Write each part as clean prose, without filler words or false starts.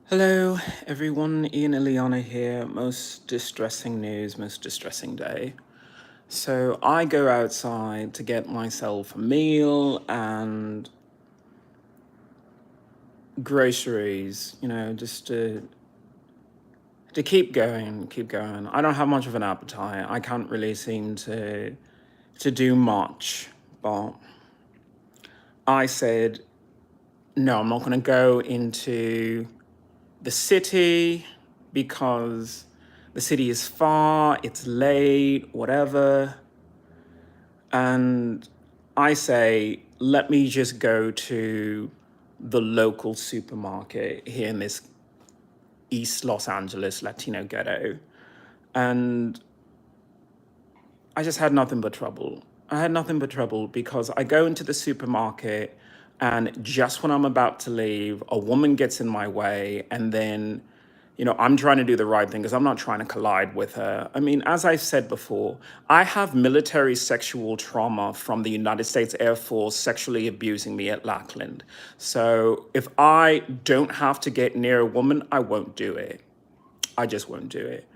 Hello, everyone. IanXIlyana here. Most distressing news, most distressing day. So I go outside to get myself a meal and groceries, just to keep going, keep going. I don't have much of an appetite. I can't really seem to do much, but I said, no, I'm not going to go into the city because the city is far, it's late, whatever. And I say, let me just go to the local supermarket here in this East Los Angeles Latino ghetto. And I just had nothing but trouble. I had nothing but trouble because I go into the supermarket and just when I'm about to leave, a woman gets in my way and then I'm trying to do the right thing because I'm not trying to collide with her. I mean, as I said before, I have military sexual trauma from the United States Air Force sexually abusing me at Lackland. So if I don't have to get near a woman, I won't do it. I just won't do it.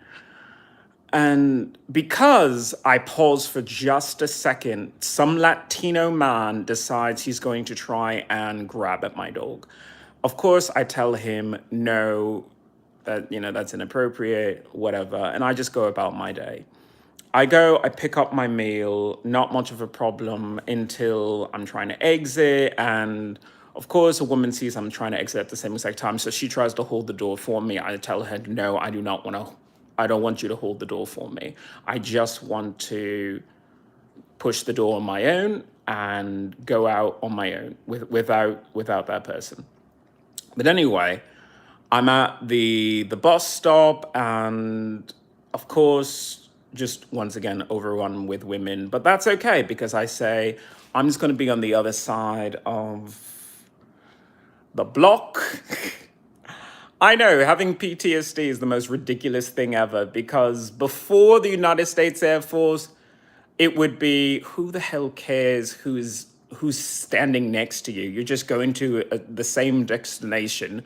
And because I pause for just a second, some Latino man decides he's going to try and grab at my dog. Of course, I tell him, no, that's inappropriate, whatever. And I just go about my day. I pick up my meal, not much of a problem until I'm trying to exit. And of course, a woman sees I'm trying to exit at the same exact time. So she tries to hold the door for me. I tell her, no, I don't want you to hold the door for me. I just want to push the door on my own and go out on my own without that person. But anyway, I'm at the bus stop, and of course, just once again overrun with women. But that's okay because I say I'm just going to be on the other side of the block. I know having PTSD is the most ridiculous thing ever because before the United States Air Force, it would be who the hell cares who's standing next to you. You're just going to the same destination.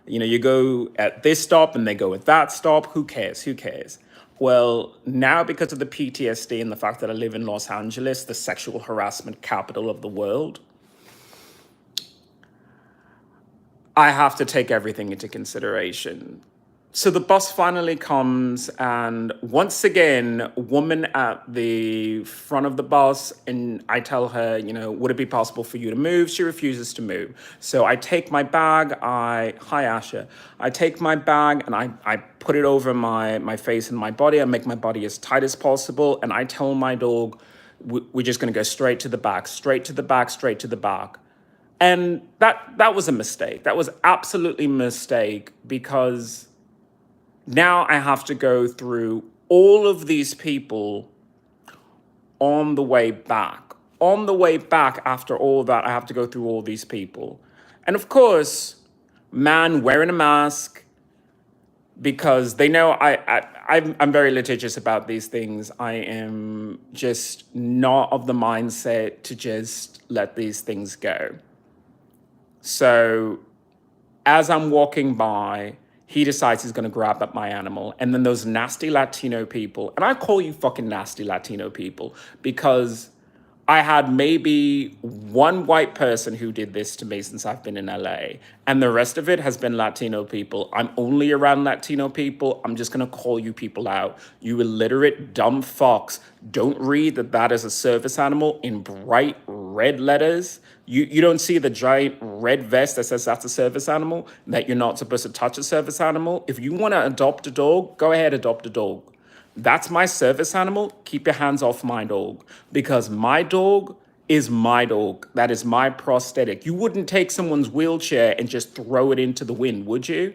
You go at this stop and they go at that stop. Who cares? Who cares? Well, now because of the PTSD and the fact that I live in Los Angeles, the sexual harassment capital of the world, I have to take everything into consideration. So the bus finally comes, and once again, a woman at the front of the bus, and I tell her, would it be possible for you to move? She refuses to move. So I take my bag, hi Asha, I take my bag and I put it over my face and my body. I make my body as tight as possible, and I tell my dog, we're just gonna go straight to the back, straight to the back, straight to the back. And that was a mistake. That was absolutely a mistake because now I have to go through all of these people on the way back. On the way back after all that, I have to go through all these people. And of course, man wearing a mask because they know I'm very litigious about these things. I am just not of the mindset to just let these things go. So as I'm walking by, he decides he's going to grab at my animal. And then those nasty Latino people, and I call you fucking nasty Latino people because I had maybe one white person who did this to me since I've been in LA, and the rest of it has been Latino people. I'm only around Latino people. I'm just going to call you people out. You illiterate, dumb fucks. Don't read that is a service animal in bright red letters. You don't see the giant red vest that says that's a service animal, that you're not supposed to touch a service animal. If you want to adopt a dog, go ahead, adopt a dog. That's my service animal. Keep your hands off my dog because my dog is my dog. That is my prosthetic. You wouldn't take someone's wheelchair and just throw it into the wind, would you?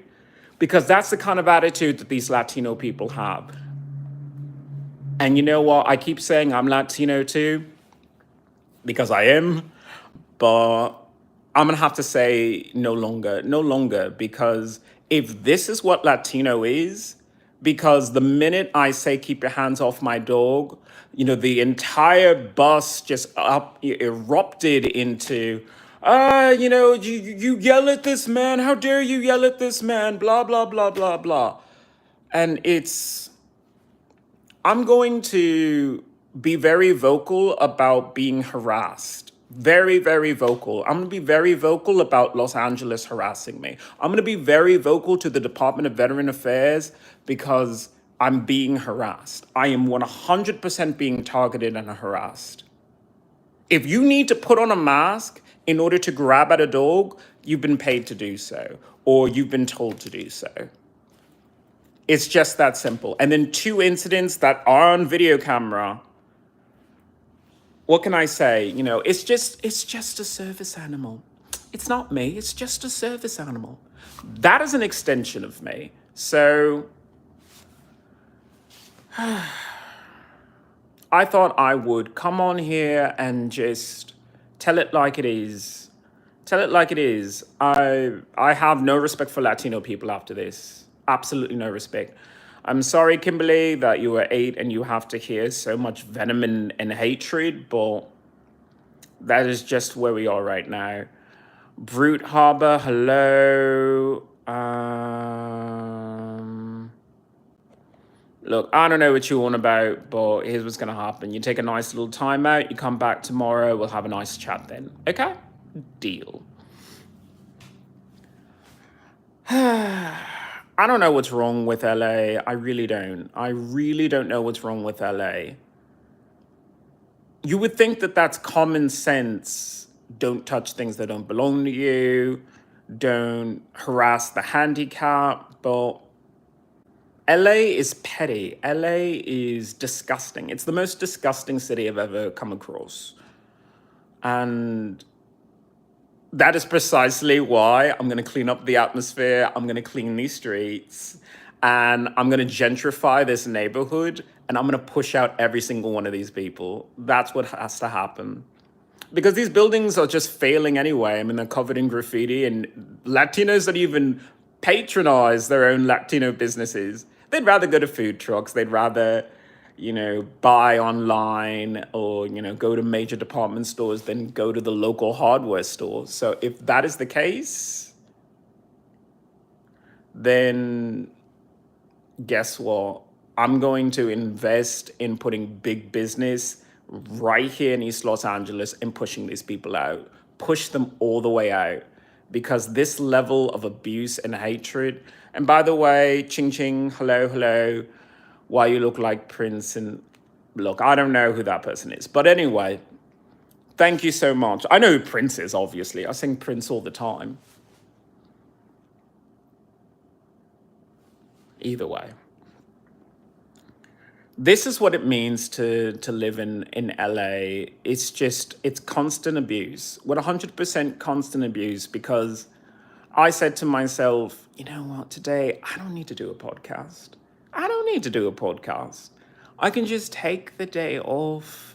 Because that's the kind of attitude that these Latino people have. And you know what? I keep saying I'm Latino too because I am, but I'm gonna have to say no longer, because if this is what Latino is, because the minute I say keep your hands off my dog, the entire bus just erupted into You yell at this man. How dare you yell at this man? Blah, blah, blah, blah, blah. And I'm going to be very vocal about being harassed. Very, very vocal. I'm going to be very vocal about Los Angeles harassing me. I'm going to be very vocal to the Department of Veteran Affairs because I'm being harassed. I am 100% being targeted and harassed. If you need to put on a mask in order to grab at a dog, you've been paid to do so, or you've been told to do so. It's just that simple. And then two incidents that are on video camera. What can I say? It's just a service animal. It's not me. It's just a service animal. That is an extension of me. So I thought I would come on here and just tell it like it is. Tell it like it is. I have no respect for Latino people after this. Absolutely no respect. I'm sorry, Kimberly, that you were 8 and you have to hear so much venom and hatred, but that is just where we are right now. Brute Harbor, hello. Look, I don't know what you're on about, but here's what's going to happen. You take a nice little time out, you come back tomorrow, we'll have a nice chat then. Okay? Deal. I don't know what's wrong with LA. I really don't. I really don't know what's wrong with LA. You would think that that's common sense. Don't touch things that don't belong to you. Don't harass the handicapped. But LA is petty. LA is disgusting. It's the most disgusting city I've ever come across. And that is precisely why I'm going to clean up the atmosphere. I'm going to clean these streets and I'm going to gentrify this neighborhood and I'm going to push out every single one of these people. That's what has to happen. Because these buildings are just failing anyway. I mean, they're covered in graffiti and Latinos that even patronize their own Latino businesses. They'd rather go to food trucks. They'd rather, buy online or, go to major department stores than go to the local hardware store. So if that is the case, then guess what? I'm going to invest in putting big business right here in East Los Angeles and pushing these people out. Push them all the way out. Because this level of abuse and hatred, and by the way, ching ching, hello, hello, why you look like Prince, and look, I don't know who that person is. But anyway, thank you so much. I know who Prince is, obviously. I sing Prince all the time. Either way. This is what it means to live in LA. It's constant abuse. 100% constant abuse because I said to myself, you know what, today I don't need to do a podcast. I don't need to do a podcast. I can just take the day off,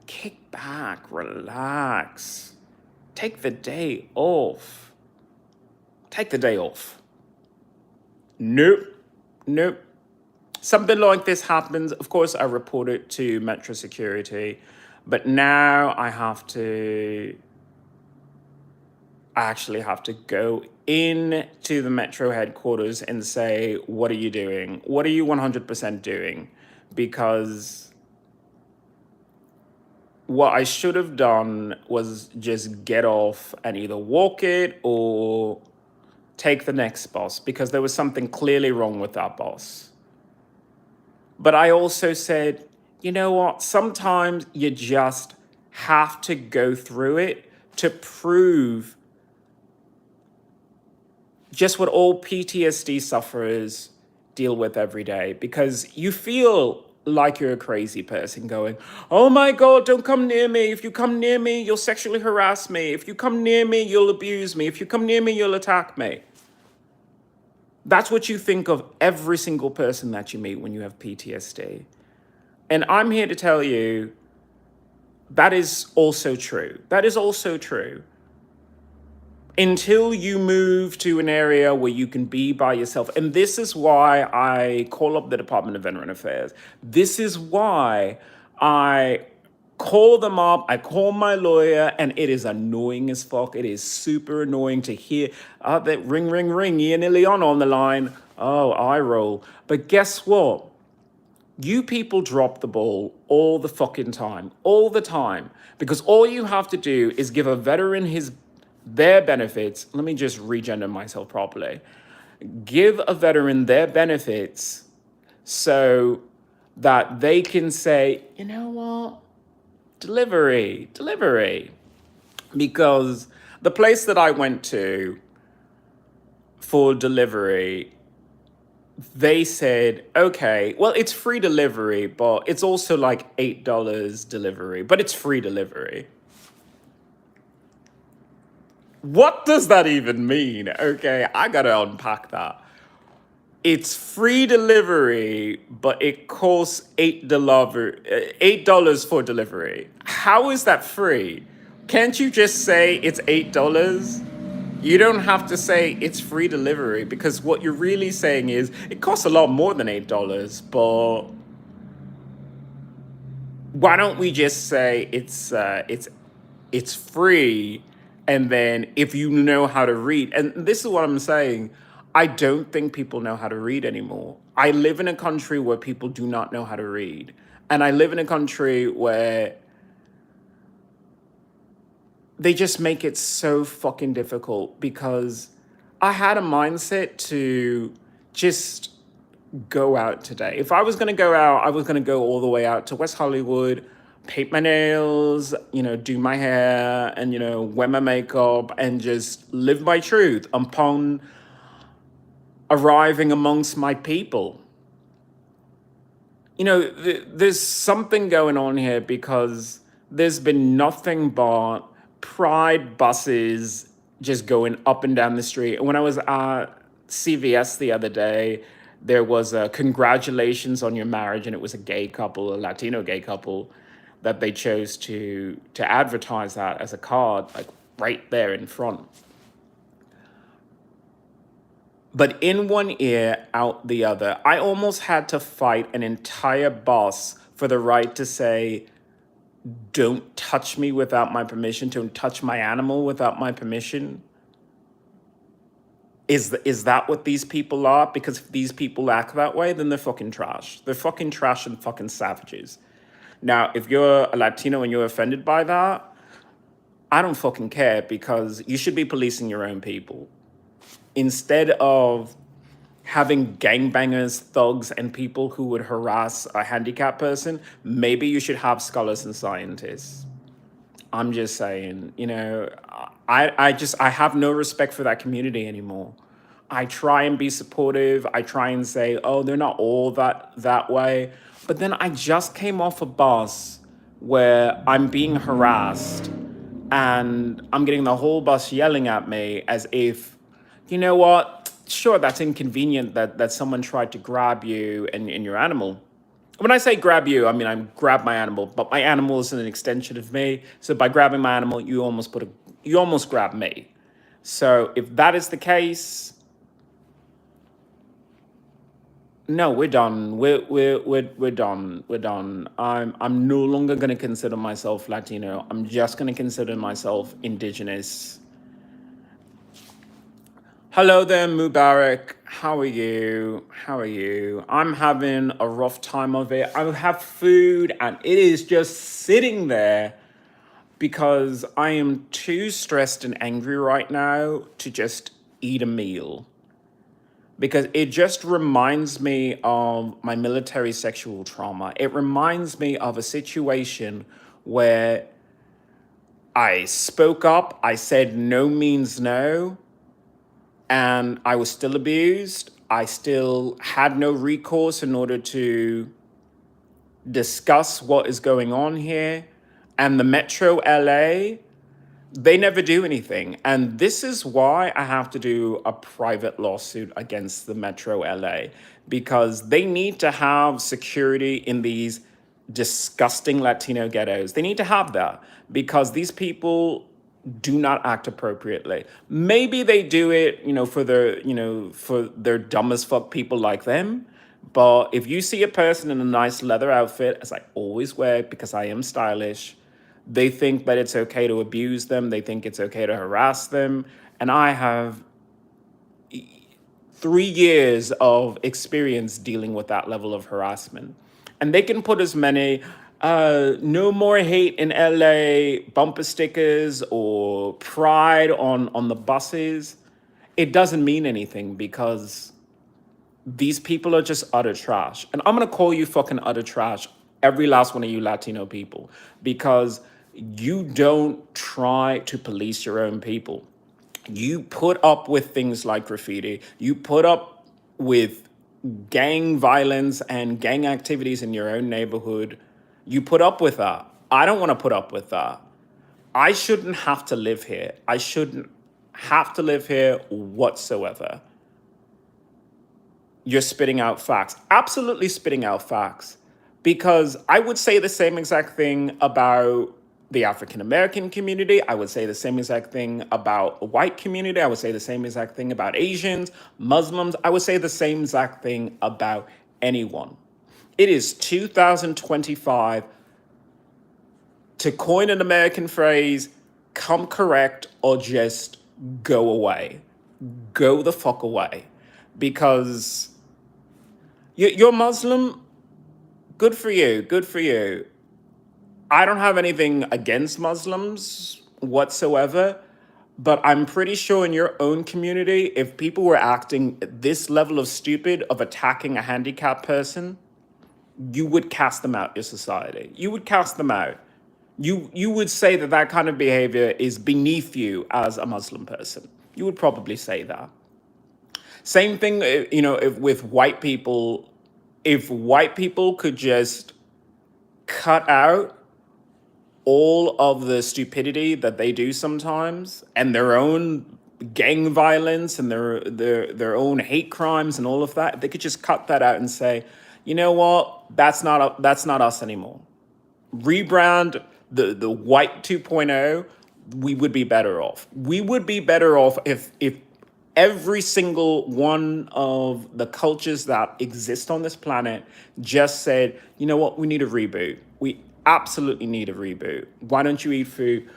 kick back, relax, take the day off. Take the day off. Nope. Nope. Something like this happens. Of course, I report it to Metro Security, but now I actually have to go into the Metro headquarters and say, what are you doing? What are you 100% doing? Because what I should have done was just get off and either walk it or take the next bus because there was something clearly wrong with that bus. But I also said, you know what? Sometimes you just have to go through it to prove just what all PTSD sufferers deal with every day. Because you feel like you're a crazy person going, oh my God, don't come near me. If you come near me, you'll sexually harass me. If you come near me, you'll abuse me. If you come near me, you'll attack me. That's what you think of every single person that you meet when you have PTSD. And I'm here to tell you that is also true. That is also true. Until you move to an area where you can be by yourself. And this is why I call up the Department of Veteran Affairs. This is why I call them up. I call my lawyer, and it is annoying as fuck. It is super annoying to hear that ring, ring, ring. IanXIlyana on the line. Oh, I roll. But guess what? You people drop the ball all the fucking time, all the time, because all you have to do is give a veteran their benefits. Let me just regender myself properly. Give a veteran their benefits so that they can say, you know what, delivery, delivery. Because the place that I went to for delivery, they said, okay, well, it's free delivery, but it's also like $8 delivery, but it's free delivery. What does that even mean? Okay, I gotta unpack that. It's free delivery, but it costs $8 for delivery. How is that free? Can't you just say it's $8? You don't have to say it's free delivery, because what you're really saying is it costs a lot more than $8, but why don't we just say it's free, and then if you know how to read, and this is what I'm saying, I don't think people know how to read anymore. I live in a country where people do not know how to read, and I live in a country where they just make it so fucking difficult, because I had a mindset to just go out today. If I was going to go out, I was going to go all the way out to West Hollywood, paint my nails, do my hair, and, wear my makeup, and just live my truth upon arriving amongst my people. There's something going on here, because there's been nothing but pride buses just going up and down the street. When I was at CVS the other day, there was a congratulations on your marriage, and it was a gay couple, a Latino gay couple, that they chose to advertise that as a card, like right there in front. But in one ear, out the other. I almost had to fight an entire bus for the right to say, don't touch me without my permission, don't touch my animal without my permission. Is that what these people are? Because if these people act that way, then they're fucking trash. They're fucking trash and fucking savages. Now, if you're a Latino and you're offended by that, I don't fucking care, because you should be policing your own people. Instead of having gangbangers, thugs, and people who would harass a handicapped person, maybe you should have scholars and scientists. I'm just saying, I have no respect for that community anymore. I try and be supportive. I try and say, oh, they're not all that way. But then I just came off a bus where I'm being harassed, and I'm getting the whole bus yelling at me as if, you know what? Sure, that's inconvenient that someone tried to grab you and your animal. When I say grab you, I mean I grab my animal, but my animal is an extension of me. So by grabbing my animal, you almost grab me. So if that is the case, no, we're done. We're done. We're done. I'm no longer gonna consider myself Latino. I'm just gonna consider myself indigenous. Hello there, Mubarak. How are you? How are you? I'm having a rough time of it. I have food, and it is just sitting there, because I am too stressed and angry right now to just eat a meal. Because it just reminds me of my military sexual trauma. It reminds me of a situation where I spoke up, I said no means no, and I was still abused. I still had no recourse in order to discuss what is going on here. And the Metro LA, they never do anything. And this is why I have to do a private lawsuit against the Metro LA, because they need to have security in these disgusting Latino ghettos. They need to have that, because these people do not act appropriately. Maybe they do it, for their dumb as fuck people like them. But if you see a person in a nice leather outfit, as I always wear because I am stylish, they think that it's okay to abuse them. They think it's okay to harass them. And I have 3 years of experience dealing with that level of harassment. And they can put as many no more hate in LA bumper stickers or pride on the buses. It doesn't mean anything because these people are just utter trash. And I'm going to call you fucking utter trash, every last one of you Latino people, because you don't try to police your own people. You put up with things like graffiti. You put up with gang violence and gang activities in your own neighborhood. You put up with that. I don't want to put up with that. I shouldn't have to live here. I shouldn't have to live here whatsoever. You're spitting out facts. Absolutely spitting out facts. Because I would say the same exact thing about the African American community. I would say the same exact thing about the white community. I would say the same exact thing about Asians, Muslims. I would say the same exact thing about anyone. It is 2025. To coin an American phrase, come correct or just go away. Go the fuck away. Because you're Muslim, good for you, good for you. I don't have anything against Muslims whatsoever, but I'm pretty sure in your own community, if people were acting this level of stupid of attacking a handicapped person, you would cast them out your society. You would cast them out. You would say that that kind of behavior is beneath you as a Muslim person. You would probably say that. Same thing, if with white people, if white people could just cut out all of the stupidity that they do sometimes and their own gang violence and their own hate crimes and all of that, if they could just cut that out and say, you know what, that's not us anymore. Rebrand the white 2.0, we would be better off. We would be better off if every single one of the cultures that exist on this planet just said, you know what, we need a reboot. We absolutely need a reboot. Why don't you eat food?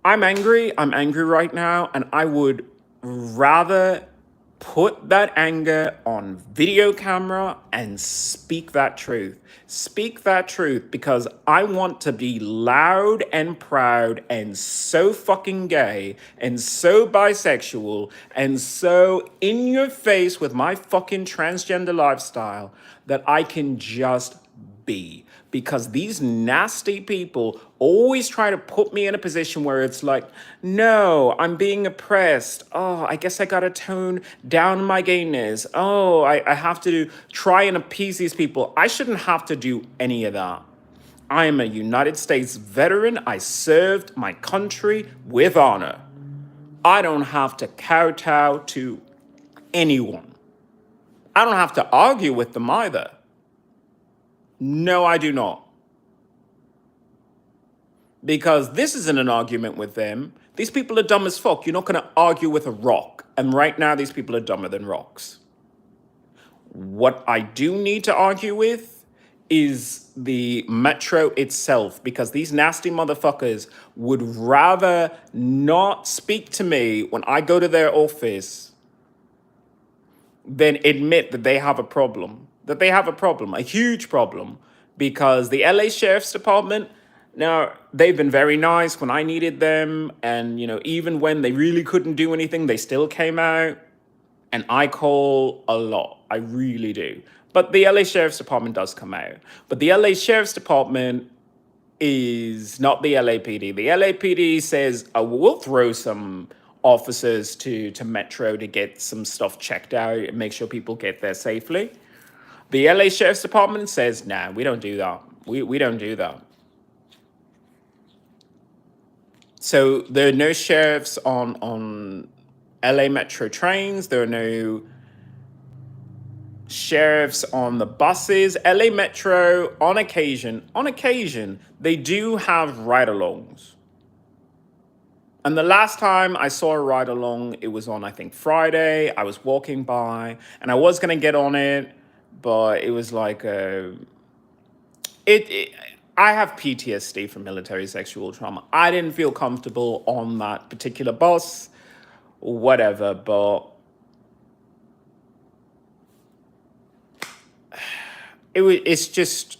I'm angry. I'm angry right now, and I would rather put that anger on video camera and speak that truth. Speak that truth because I want to be loud and proud and so fucking gay and so bisexual and so in your face with my fucking transgender lifestyle that I can just be. Because these nasty people always try to put me in a position where it's like, no, I'm being oppressed. Oh, I guess I gotta tone down my gayness. Oh, I have to try and appease these people. I shouldn't have to do any of that. I am a United States veteran. I served my country with honor. I don't have to kowtow to anyone. I don't have to argue with them either. No, I do not. Because this isn't an argument with them. These people are dumb as fuck. You're not going to argue with a rock. And right now, these people are dumber than rocks. What I do need to argue with is the metro itself, because these nasty motherfuckers would rather not speak to me when I go to their office than admit that they have a problem. That they have a problem, a huge problem, because the LA Sheriff's Department, now they've been very nice when I needed them, and even when they really couldn't do anything, they still came out. And I call a lot, I really do. But the LA Sheriff's Department does come out. But the LA Sheriff's Department is not the LAPD. The LAPD says, we'll throw some officers to Metro to get some stuff checked out and make sure people get there safely. The LA Sheriff's Department says, nah, we don't do that. We don't do that. So there are no sheriffs on LA Metro trains. There are no sheriffs on the buses. LA Metro, on occasion, they do have ride-alongs. And the last time I saw a ride-along, it was on, I think, Friday. I was walking by, and I was going to get on it, but it was like it I have PTSD from military sexual trauma. I didn't feel comfortable on that particular bus, whatever, but it's just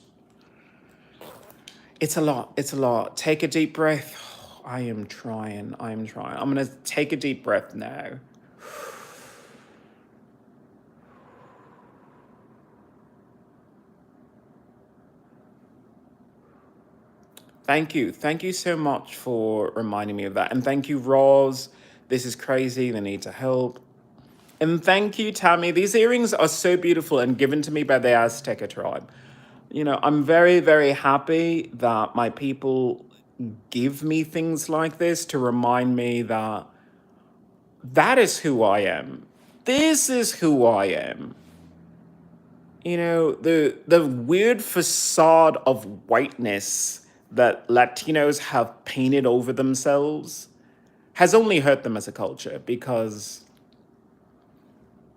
it's a lot. It's a lot. Take a deep breath. I am trying. I am trying. I'm gonna take a deep breath now. Thank you. Thank you so much for reminding me of that. And thank you, Roz. This is crazy. They need to help. And thank you, Tammy. These earrings are so beautiful and given to me by the Azteca tribe. You know, I'm very, very happy that my people give me things like this to remind me that that is who I am. This is who I am. You know, the weird facade of whiteness that Latinos have painted over themselves has only hurt them as a culture because,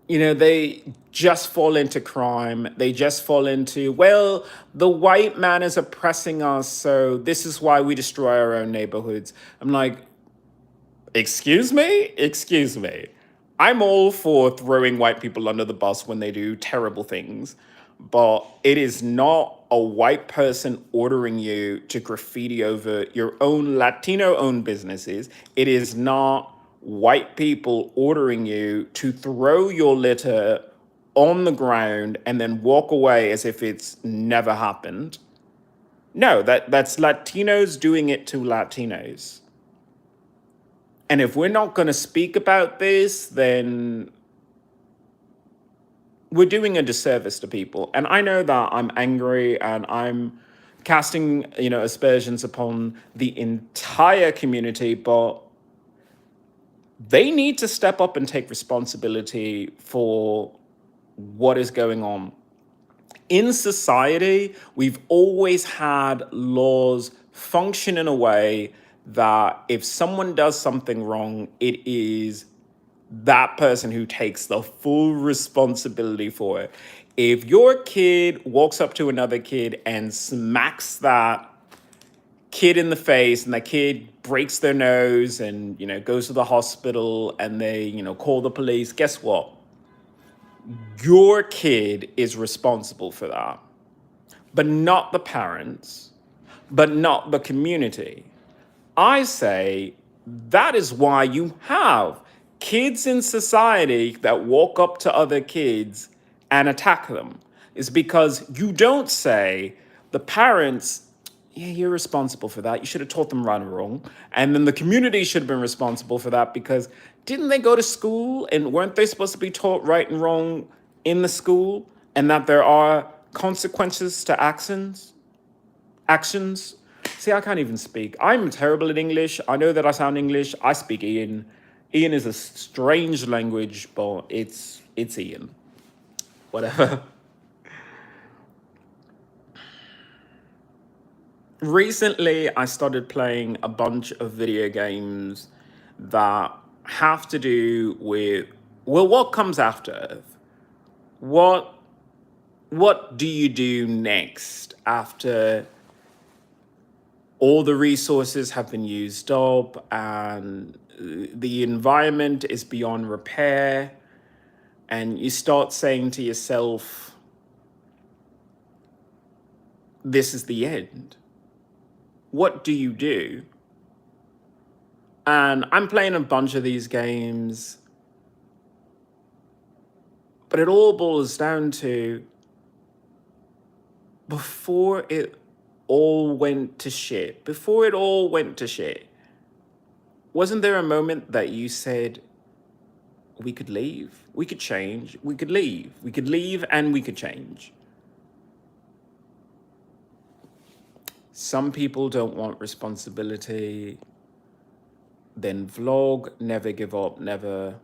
you know, they just fall into crime. They just fall into, well, the white man is oppressing us, so this is why we destroy our own neighborhoods. I'm like, excuse me? Excuse me. I'm all for throwing white people under the bus when they do terrible things, but it is not a white person ordering you to graffiti over your own Latino owned businesses. It is not white people ordering you to throw your litter on the ground and then walk away as if it's never happened. No, that's Latinos doing it to Latinos. And if we're not going to speak about this, then we're doing a disservice to people. And I know that I'm angry and I'm casting, you know, aspersions upon the entire community, but they need to step up and take responsibility for what is going on. In society, we've always had laws function in a way that if someone does something wrong, it is that person who takes the full responsibility for it. If your kid walks up to another kid and smacks that kid in the face and that kid breaks their nose and, you know, goes to the hospital and they, you know, call the police, guess what? Your kid is responsible for that, but not the parents, but not the community. I say that is why you have kids in society that walk up to other kids and attack them. Is because you don't say the parents, yeah, you're responsible for that. You should have taught them right and wrong. And then the community should have been responsible for that because didn't they go to school and weren't they supposed to be taught right and wrong in the school and that there are consequences to actions? Actions. See, I can't even speak. I'm terrible at English. I know that I sound English. I speak Ian. Ian is a strange language, but it's Ian. Whatever. Recently, I started playing a bunch of video games that have to do with, well, what comes after Earth? What what do you do next after all the resources have been used up and the environment is beyond repair, and you start saying to yourself, this is the end. What do you do? And I'm playing a bunch of these games, but it all boils down to before it all went to shit, before it all went to shit, wasn't there a moment that you said, we could leave, we could change, we could leave and we could change? Some people don't want responsibility, then vlog, never give up, never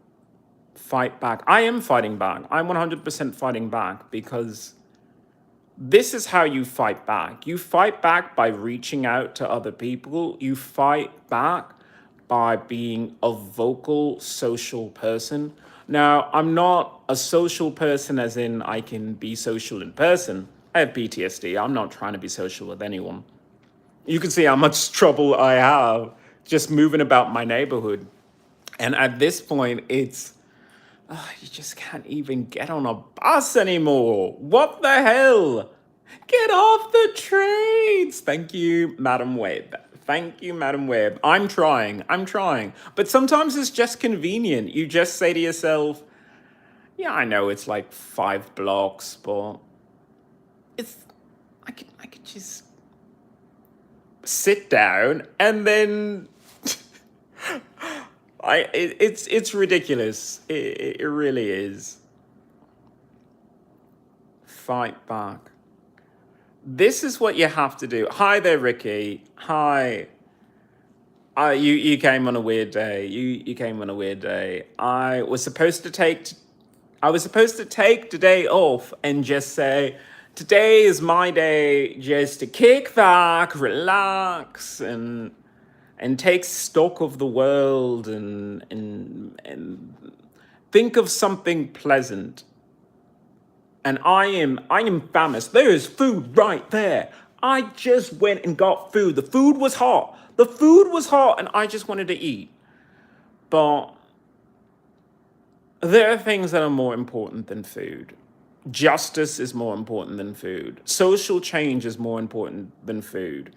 fight back. I am fighting back. I'm 100% fighting back because this is how you fight back. You fight back by reaching out to other people. You fight back by being a vocal social person. Now, I'm not a social person, as in I can be social in person. I have PTSD. I'm not trying to be social with anyone. You can see how much trouble I have just moving about my neighborhood. And at this point, you just can't even get on a bus anymore. What the hell? Get off the trains. Thank you, Madam Webb. Thank you, Madam Webb. I'm trying. I'm trying. But sometimes it's just convenient. You just say to yourself, yeah, I know it's like 5 blocks, but it's I could just sit down and then it's ridiculous. It really is. Fight back. This is what you have to do. Hi there, Ricky. Hi. You came on a weird day. You came on a weird day. I was supposed to take today off and just say, today is my day just to kick back, relax, and take stock of the world and think of something pleasant. And I am famished. There is food right there. I just went and got food. The food was hot. The food was hot, and I just wanted to eat. But there are things that are more important than food. Justice is more important than food. Social change is more important than food.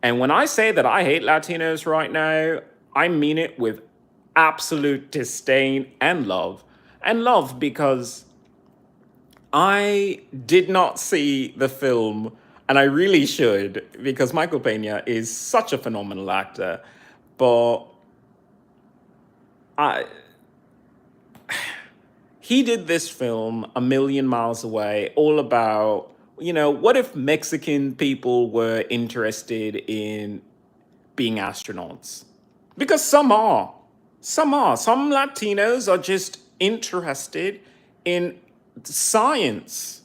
And when I say that I hate Latinos right now, I mean it with absolute disdain and love. And love because I did not see the film, and I really should, because Michael Pena is such a phenomenal actor. But I, he did this film a million miles away, all about, what if Mexican people were interested in being astronauts? Because some are. Some are. Some Latinos are just interested in science.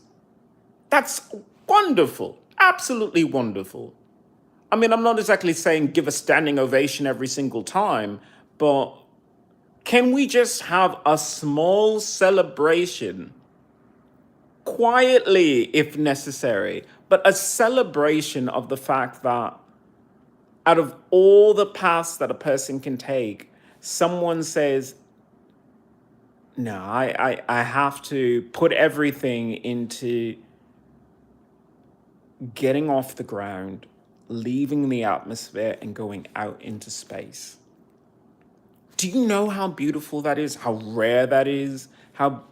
That's wonderful. Absolutely wonderful. I mean, I'm not exactly saying give a standing ovation every single time, but can we just have a small celebration, quietly if necessary, but a celebration of the fact that out of all the paths that a person can take, someone says, no, I have to put everything into getting off the ground, leaving the atmosphere, and going out into space. Do you know how beautiful that is? How rare that is? How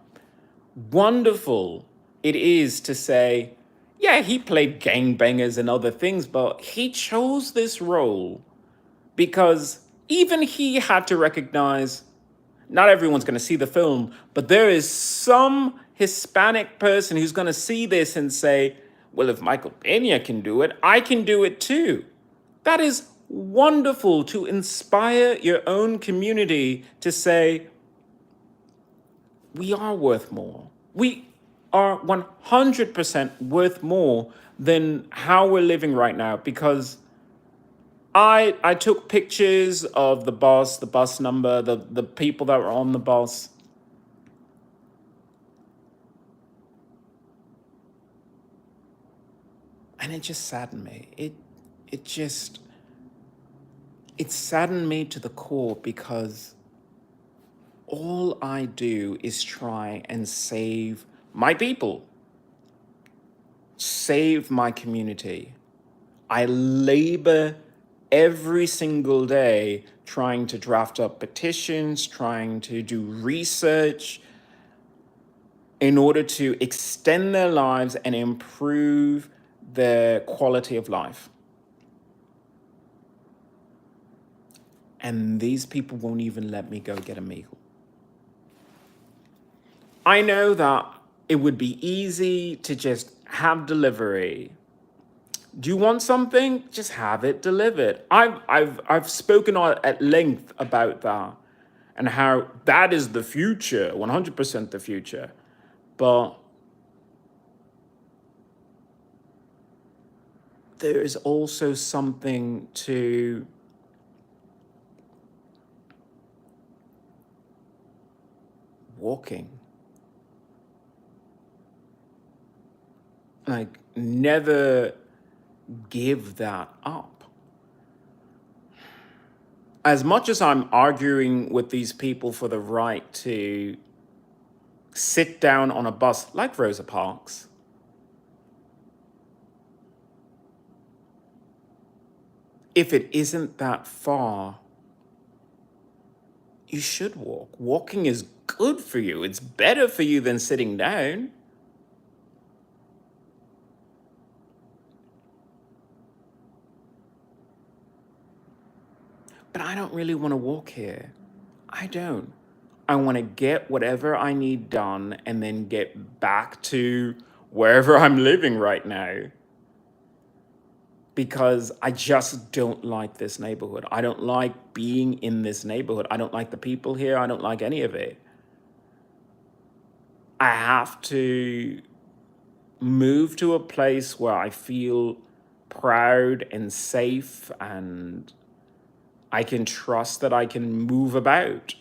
wonderful it is to say, yeah, he played gangbangers and other things, but he chose this role because even he had to recognize not everyone's going to see the film, but there is some Hispanic person who's going to see this and say, well, if Michael Pena can do it, I can do it too. That is wonderful, to inspire your own community to say, we are worth more. We are 100% worth more than how we're living right now, because I took pictures of the bus number, the people that were on the bus. And it just saddened me. It just it saddened me to the core, because all I do is try and save my people, save my community. I labor every single day trying to draft up petitions, trying to do research in order to extend their lives and improve their quality of life. And these people won't even let me go get a meal. I know that it would be easy to just have delivery. Do you want something? Just have it delivered. I've spoken at length about that and how that is the future, 100% the future. But there is also something to walking. Like, never give that up. As much as I'm arguing with these people for the right to sit down on a bus like Rosa Parks, if it isn't that far, you should walk. Walking is good for you. It's better for you than sitting down. But I don't really want to walk here. I don't. I want to get whatever I need done and then get back to wherever I'm living right now, because I just don't like this neighborhood. I don't like being in this neighborhood. I don't like the people here. I don't like any of it. I have to move to a place where I feel proud and safe and I can trust that I can move about.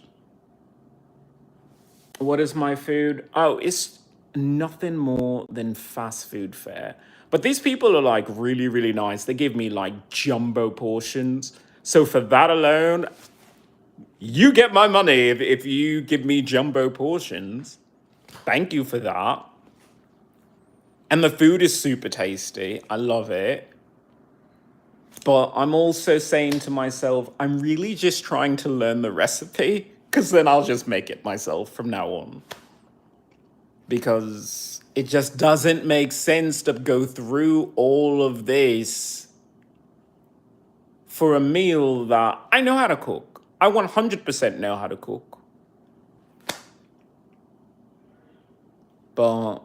What is my food? Oh, it's nothing more than fast food fare. But these people are like really, really nice. They give me like jumbo portions. So for that alone, you get my money if you give me jumbo portions. Thank you for that. And the food is super tasty. I love it. But I'm also saying to myself, I'm really just trying to learn the recipe because then I'll just make it myself from now on. Because it just doesn't make sense to go through all of this for a meal that I know how to cook. I 100% know how to cook. But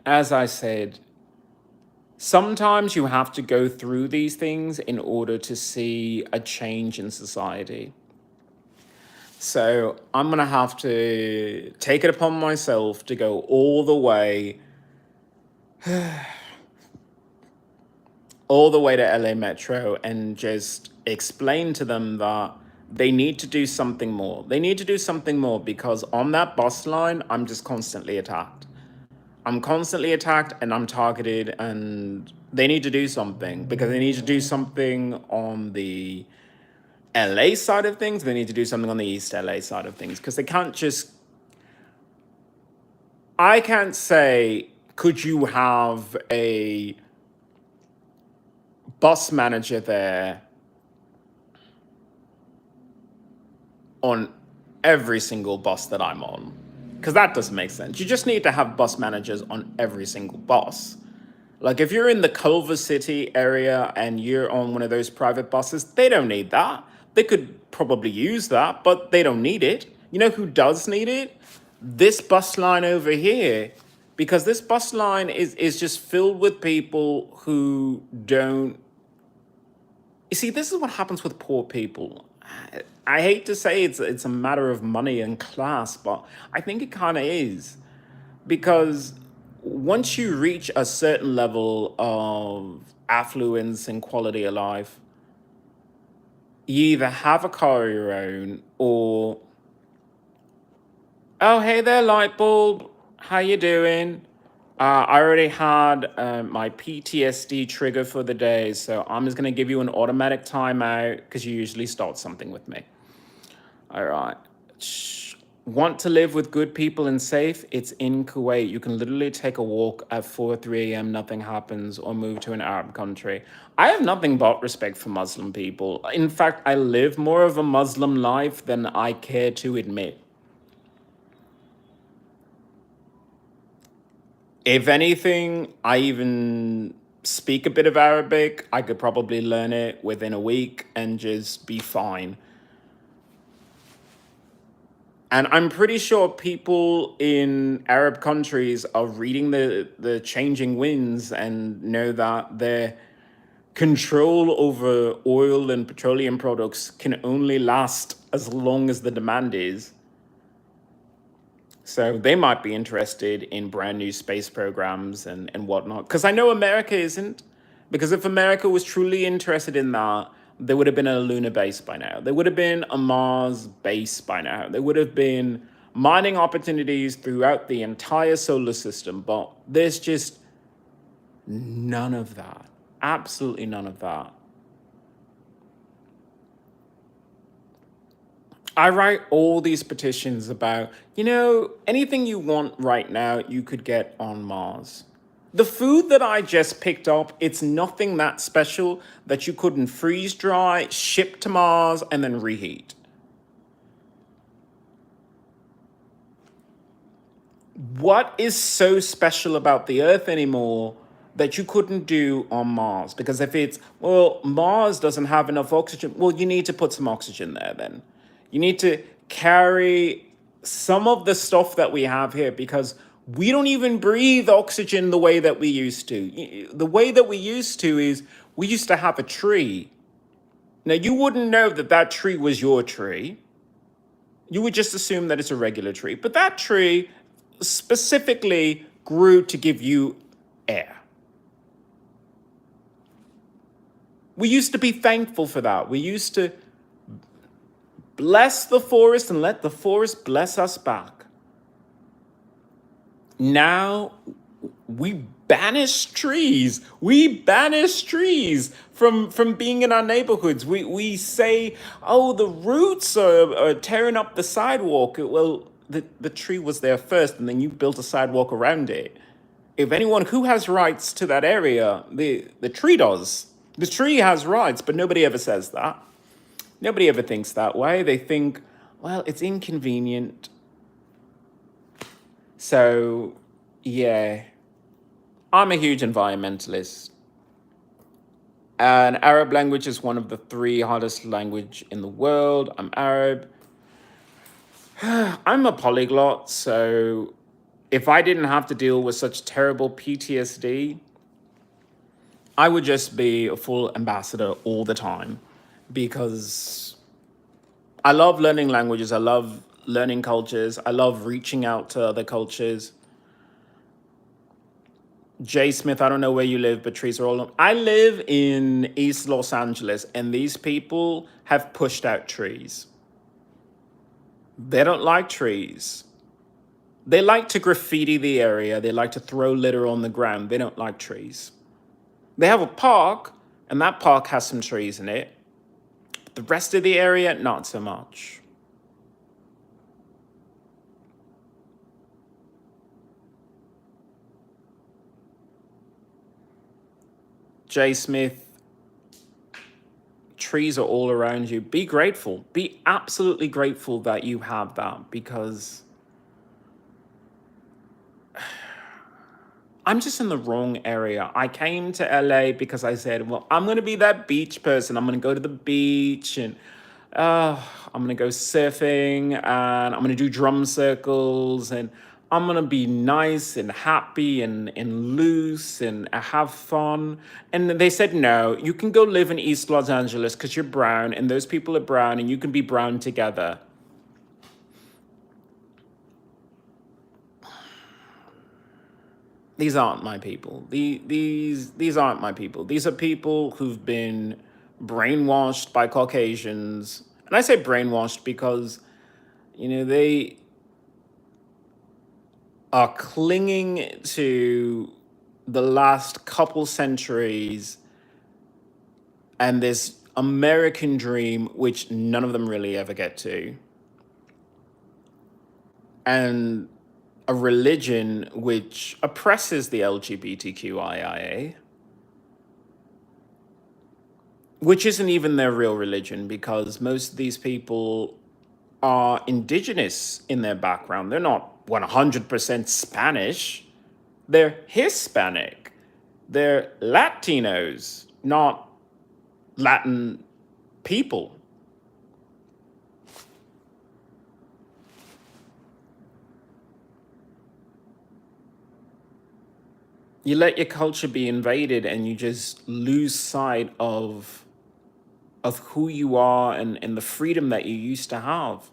as I said, sometimes you have to go through these things in order to see a change in society. So I'm going to have to take it upon myself to go all the way to LA Metro and just explain to them that they need to do something more. They need to do something more because on that bus line, I'm just constantly attacked. I'm constantly attacked and I'm targeted, and they need to do something because they need to do something on the LA side of things. They need to do something on the East LA side of things because they can't just. I can't say, could you have a bus manager there on every single bus that I'm on? Because that doesn't make sense. You just need to have bus managers on every single bus. Like if you're in the Culver City area and you're on one of those private buses, they don't need that. They could probably use that, but they don't need it. You know who does need it? This bus line over here. Because this bus line is just filled with people who don't. You see, this is what happens with poor people. I hate to say it's a matter of money and class, but I think it kind of is. Because once you reach a certain level of affluence and quality of life, you either have a car of your own or, oh, hey there, light bulb. How you doing? I already had my PTSD trigger for the day, so I'm just going to give you an automatic timeout because you usually start something with me. All right. Want to live with good people and safe? It's in Kuwait. You can literally take a walk at 4 3 a.m., nothing happens, or move to an Arab country. I have nothing but respect for Muslim people. In fact, I live more of a Muslim life than I care to admit. If anything, I even speak a bit of Arabic. I could probably learn it within a week and just be fine. And I'm pretty sure people in Arab countries are reading the changing winds and know that their control over oil and petroleum products can only last as long as the demand is. So they might be interested in brand new space programs and whatnot. Because I know America isn't. Because if America was truly interested in that, there would have been a lunar base by now. There would have been a Mars base by now. There would have been mining opportunities throughout the entire solar system, but there's just none of that. Absolutely none of that. I write all these petitions about, anything you want right now, you could get on Mars. The food that I just picked up, it's nothing that special that you couldn't freeze dry, ship to Mars, and then reheat. What is so special about the Earth anymore that you couldn't do on Mars? Because if it's, well, Mars doesn't have enough oxygen, well, you need to put some oxygen there then. You need to carry some of the stuff that we have here because we don't even breathe oxygen the way that we used to. The way that we used to is we used to have a tree. Now, you wouldn't know that that tree was your tree. You would just assume that it's a regular tree. But that tree specifically grew to give you air. We used to be thankful for that. We used to bless the forest and let the forest bless us back. Now we banish trees. We banish trees from being in our neighborhoods. We say, oh, the roots are tearing up the sidewalk. Well, the tree was there first, and then you built a sidewalk around it. If anyone who has rights to that area, the tree does. The tree has rights, but nobody ever says that. Nobody ever thinks that way. They think, well, it's inconvenient. So, yeah, I'm a huge environmentalist. And Arab language is one of the three hardest language in the world. I'm Arab. I'm a polyglot, so if I didn't have to deal with such terrible PTSD, I would just be a full ambassador all the time because I love learning languages. I love learning cultures. I love reaching out to other cultures. Jay Smith, I don't know where you live, but trees are all. I live in East Los Angeles, and these people have pushed out trees. They don't like trees. They like to graffiti the area. They like to throw litter on the ground. They don't like trees. They have a park, and that park has some trees in it. But the rest of the area, not so much. Jay Smith, trees are all around you. Be grateful. Be absolutely grateful that you have that because I'm just in the wrong area. I came to LA because I said, well, I'm going to be that beach person. I'm going to go to the beach and I'm going to go surfing and I'm going to do drum circles and I'm going to be nice and happy and loose and have fun. And they said, no, you can go live in East Los Angeles because you're brown and those people are brown and you can be brown together. These aren't my people. These aren't my people. These are people who've been brainwashed by Caucasians. And I say brainwashed because, they are clinging to the last couple centuries and this American dream, which none of them really ever get to. And a religion which oppresses the LGBTQIA, which isn't even their real religion because most of these people are indigenous in their background. They're not 100% Spanish. They're Hispanic. They're Latinos, not Latin people. You let your culture be invaded and you just lose sight of who you are and the freedom that you used to have.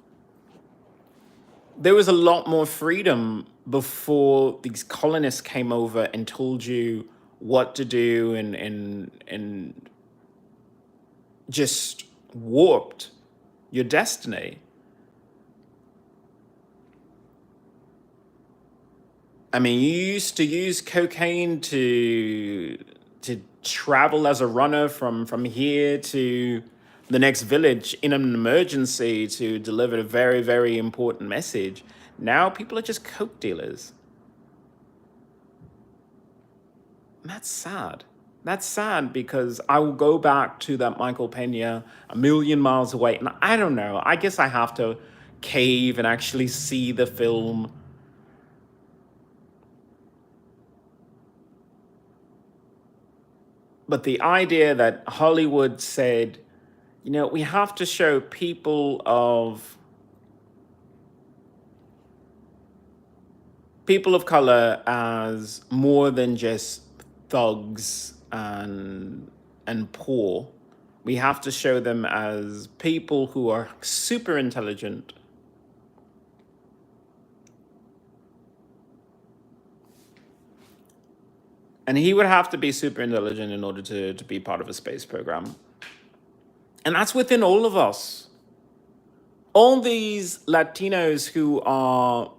There was a lot more freedom before these colonists came over and told you what to do and just warped your destiny. I mean, you used to use cocaine to travel as a runner from here to the next village in an emergency to deliver a very, very important message. Now people are just coke dealers. And that's sad. That's sad because I will go back to that Michael Pena a million miles away. And I don't know. I guess I have to cave and actually see the film. But the idea that Hollywood said, you know, we have to show people of color as more than just thugs and poor. We have to show them as people who are super intelligent. And he would have to be super intelligent in order to be part of a space program. And that's within all of us. All these Latinos who are,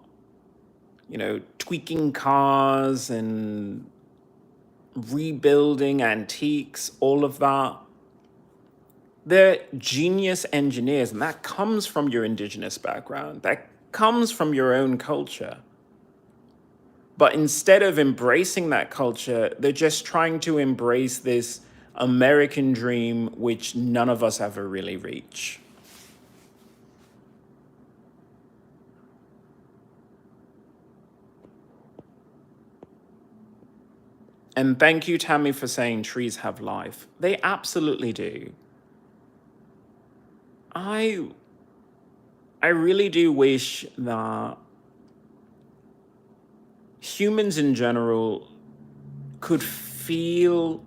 you know, tweaking cars and rebuilding antiques, all of that. They're genius engineers, and that comes from your indigenous background. That comes from your own culture. But instead of embracing that culture, they're just trying to embrace this American dream, which none of us ever really reach. And thank you, Tammy, for saying trees have life. They absolutely do. I I really do wish that humans in general could feel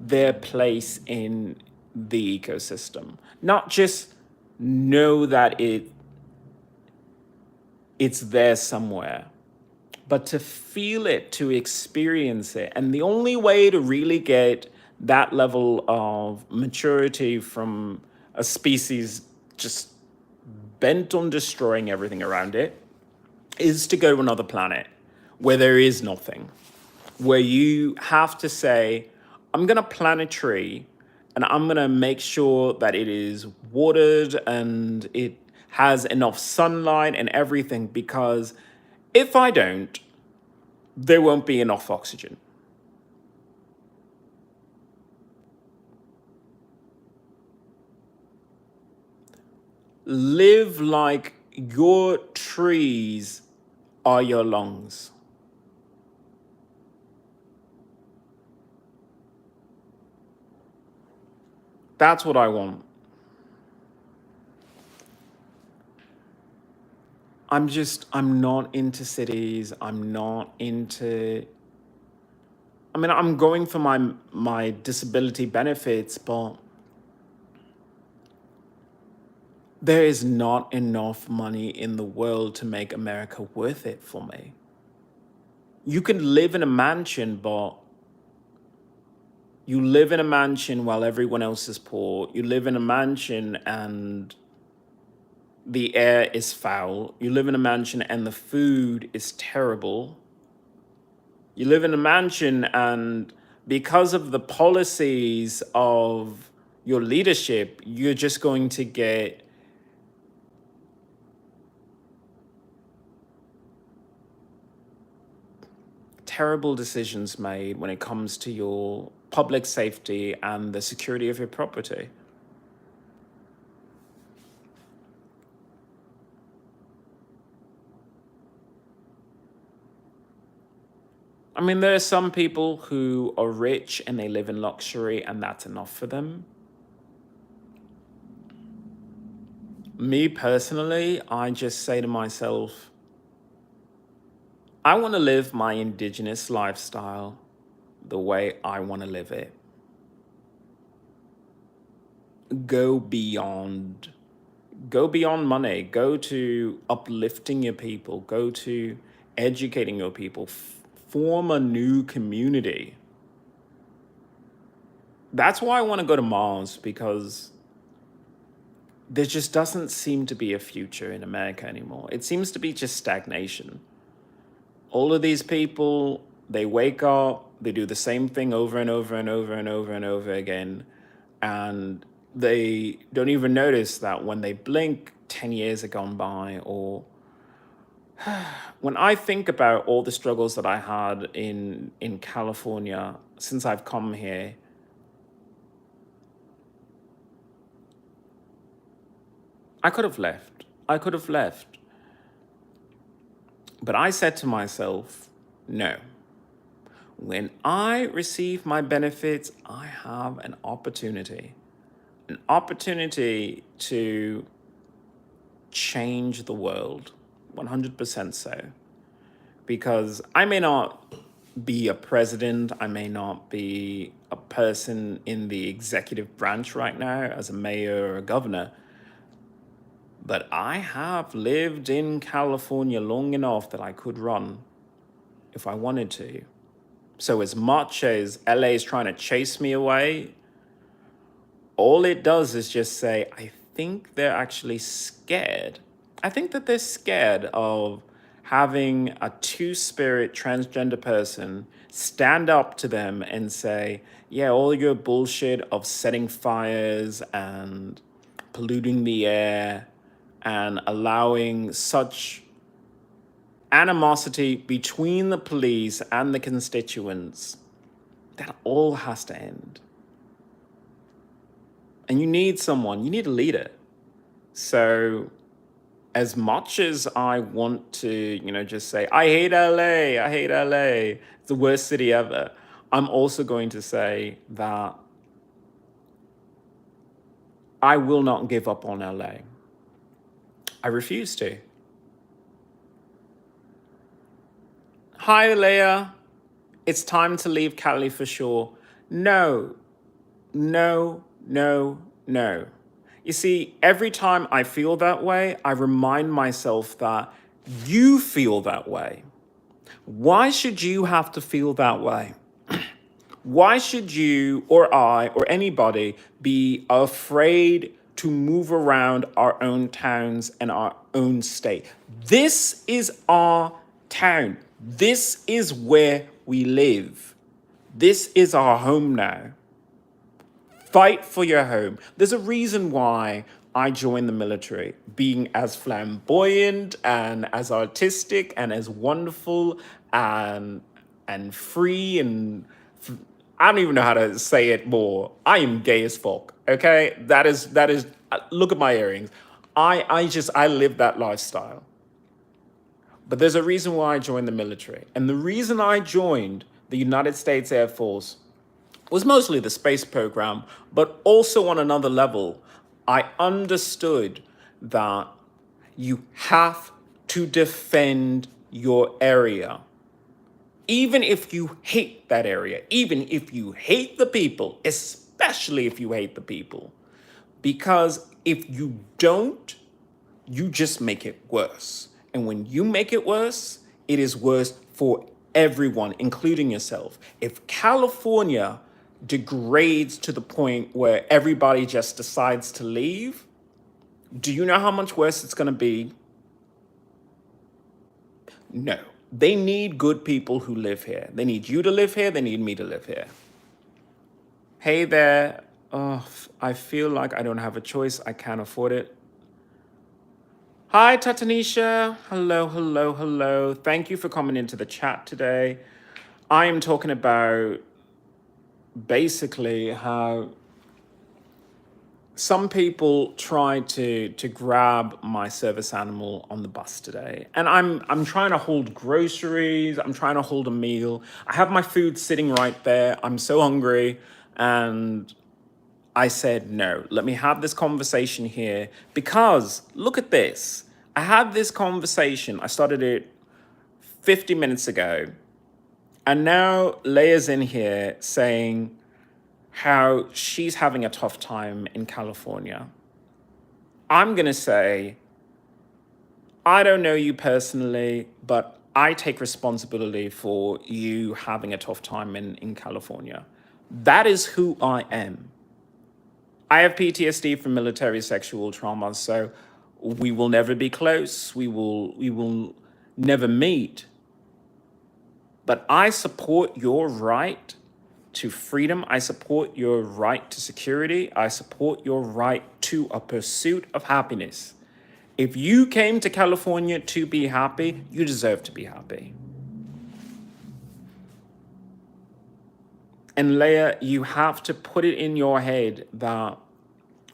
their place in the ecosystem, not just know that it's there somewhere, but to feel it, to experience it. And the only way to really get that level of maturity from a species just bent on destroying everything around it is to go to another planet where there is nothing, where you have to say, I'm going to plant a tree and I'm going to make sure that it is watered and it has enough sunlight and everything, because if I don't, there won't be enough oxygen. Live like your trees are your lungs. That's what I want. I'm not into cities. I mean, I'm going for my disability benefits, but there is not enough money in the world to make America worth it for me. You can live in a mansion, but you live in a mansion while everyone else is poor. You live in a mansion and the air is foul. You live in a mansion and the food is terrible. You live in a mansion, and because of the policies of your leadership, you're just going to get terrible decisions made when it comes to your public safety and the security of your property. I mean, there are some people who are rich and they live in luxury, and that's enough for them. Me personally, I just say to myself, I want to live my indigenous lifestyle the way I want to live it. Go beyond. Go beyond money. Go to uplifting your people. Go to educating your people. Form a new community. That's why I want to go to Mars, because there just doesn't seem to be a future in America anymore. It seems to be just stagnation. All of these people, they wake up, they do the same thing over and over and over and over and over again. And they don't even notice that when they blink, 10 years have gone by. Or when I think about all the struggles that I had in California since I've come here, I could have left. I could have left. But I said to myself, no. When I receive my benefits, I have an opportunity to change the world, 100% so. Because I may not be a president, I may not be a person in the executive branch right now as a mayor or a governor, but I have lived in California long enough that I could run if I wanted to. So as much as LA is trying to chase me away, all it does is just say, I think they're actually scared. I think that they're scared of having a two-spirit transgender person stand up to them and say, yeah, all your bullshit of setting fires and polluting the air and allowing such animosity between the police and the constituents, that all has to end. And you need someone, you need a leader. So as much as I want to, just say, I hate LA, I hate LA, it's the worst city ever, I'm also going to say that I will not give up on LA. I refuse to. Hi, Leah. It's time to leave Cali for sure. No, no, no, no. You see, every time I feel that way, I remind myself that you feel that way. Why should you have to feel that way? Why should you or I or anybody be afraid to move around our own towns and our own state? This is our town. This is where we live. This is our home now. Fight for your home. There's a reason why I joined the military, being as flamboyant and as artistic and as wonderful and free and I don't even know how to say it more. I am gay as fuck. Okay, that is. Look at my earrings. I live that lifestyle. But there's a reason why I joined the military, and the reason I joined the United States Air Force was mostly the space program, but also on another level, I understood that you have to defend your area. Even if you hate that area, even if you hate the people, especially if you hate the people, because if you don't, you just make it worse. And when you make it worse, it is worse for everyone, including yourself. If California degrades to the point where everybody just decides to leave, do you know how much worse it's going to be? No. They need good people who live here. They need you to live here. They need me to live here. Hey there. Oh, I feel like I don't have a choice. I can't afford it. Hi, Tatanisha. Hello, hello, hello. Thank you for coming into the chat today. I am talking about basically how some people tried to grab my service animal on the bus today. And I'm trying to hold groceries, I'm trying to hold a meal. I have my food sitting right there. I'm so hungry. And I said, no, let me have this conversation here because look at this. I had this conversation. I started it 50 minutes ago. And now Leia's in here saying how she's having a tough time in California. I'm going to say, I don't know you personally, but I take responsibility for you having a tough time in California. That is who I am. I have PTSD from military sexual trauma, so we will never be close. We will never meet. But I support your right to freedom. I support your right to security. I support your right to a pursuit of happiness. If you came to California to be happy, you deserve to be happy. And Leia, you have to put it in your head that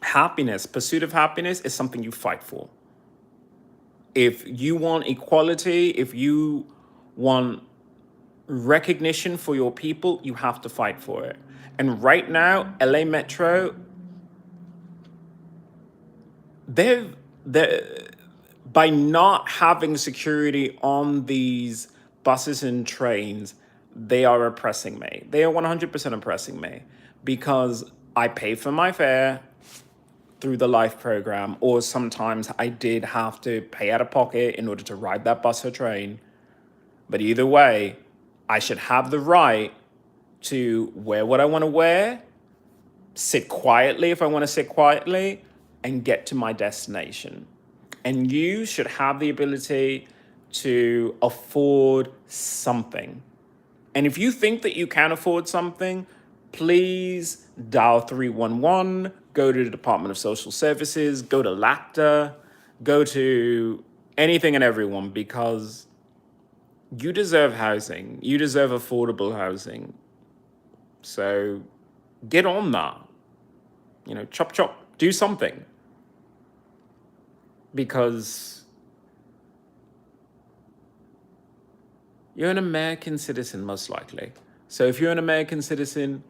happiness, pursuit of happiness, is something you fight for. If you want equality, if you want recognition for your people, you have to fight for it. And right now, LA Metro, they're by not having security on these buses and trains, they are oppressing me. They are 100% oppressing me because I pay for my fare through the Life program, or sometimes I did have to pay out of pocket in order to ride that bus or train. But either way, I should have the right to wear what I want to wear, sit quietly if I want to sit quietly, and get to my destination. And you should have the ability to afford something. And if you think that you can afford something, please dial 311, go to the Department of Social Services, go to LACTA, go to anything and everyone, because you deserve housing. You deserve affordable housing. So get on that. Chop chop, do something. Because you're an American citizen, most likely. So if you're an American citizen,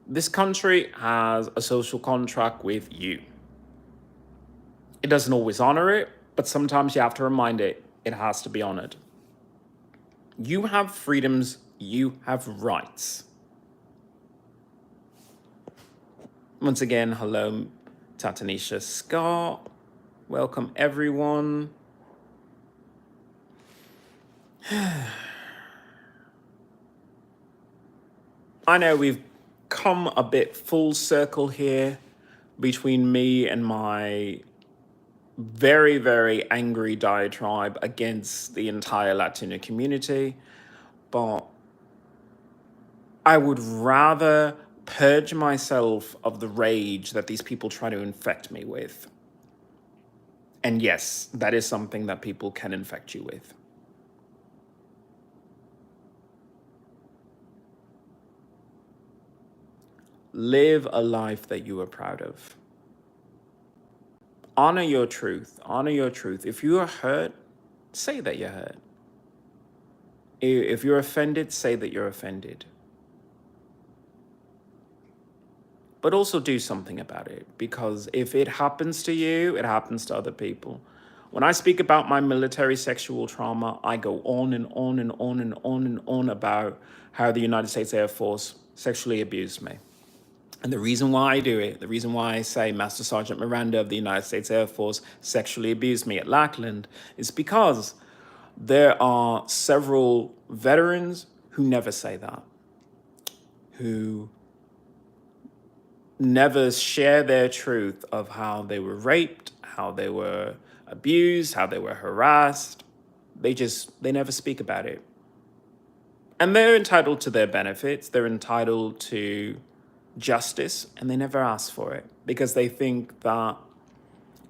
this country has a social contract with you. It doesn't always honor it, but sometimes you have to remind it has to be honored. You have freedoms, you have rights. Once again, hello, Tatanisha Scott. Welcome, everyone. I know we've come a bit full circle here between me and my very, very angry diatribe against the entire Latino community, but I would rather purge myself of the rage that these people try to infect me with. And yes, that is something that people can infect you with. Live a life that you are proud of. Honor your truth. Honor your truth. If you are hurt, say that you're hurt. If you're offended, say that you're offended. But also do something about it, because if it happens to you, it happens to other people. When I speak about my military sexual trauma, I go on and on and on and on and on about how the United States Air Force sexually abused me. And the reason why I do it, the reason why I say Master Sergeant Miranda of the United States Air Force sexually abused me at Lackland, is because there are several veterans who never say that, who never share their truth of how they were raped, how they were abused, how they were harassed. They never speak about it. And they're entitled to their benefits. They're entitled to justice, and they never ask for it because they think that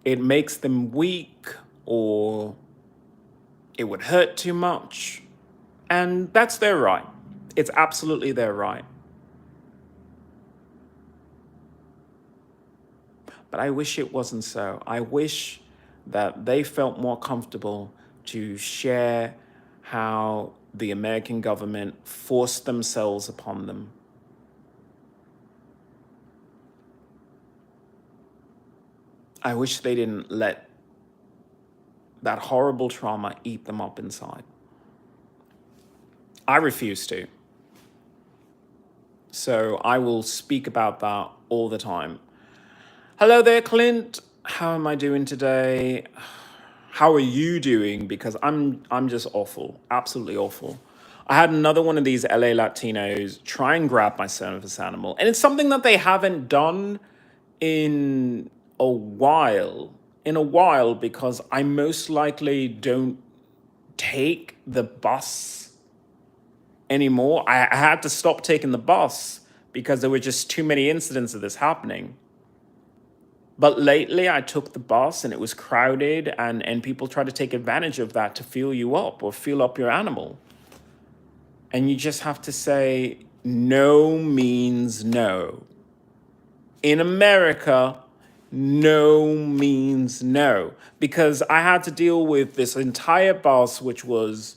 it makes them weak or it would hurt too much. And that's their right. It's absolutely their right. But I wish it wasn't so. I wish that they felt more comfortable to share how the American government forced themselves upon them. I wish they didn't let that horrible trauma eat them up inside. I refuse to. So I will speak about that all the time. Hello there, Clint. How am I doing today? How are you doing? Because I'm just awful, absolutely awful. I had another one of these LA Latinos try and grab my service animal, and it's something that they haven't done in a while. Because I most likely don't take the bus anymore. I had to stop taking the bus because there were just too many incidents of this happening. But lately, I took the bus and it was crowded, and people try to take advantage of that to fuel you up or fuel up your animal. And you just have to say, no means no. In America, no means no. Because I had to deal with this entire bus, which was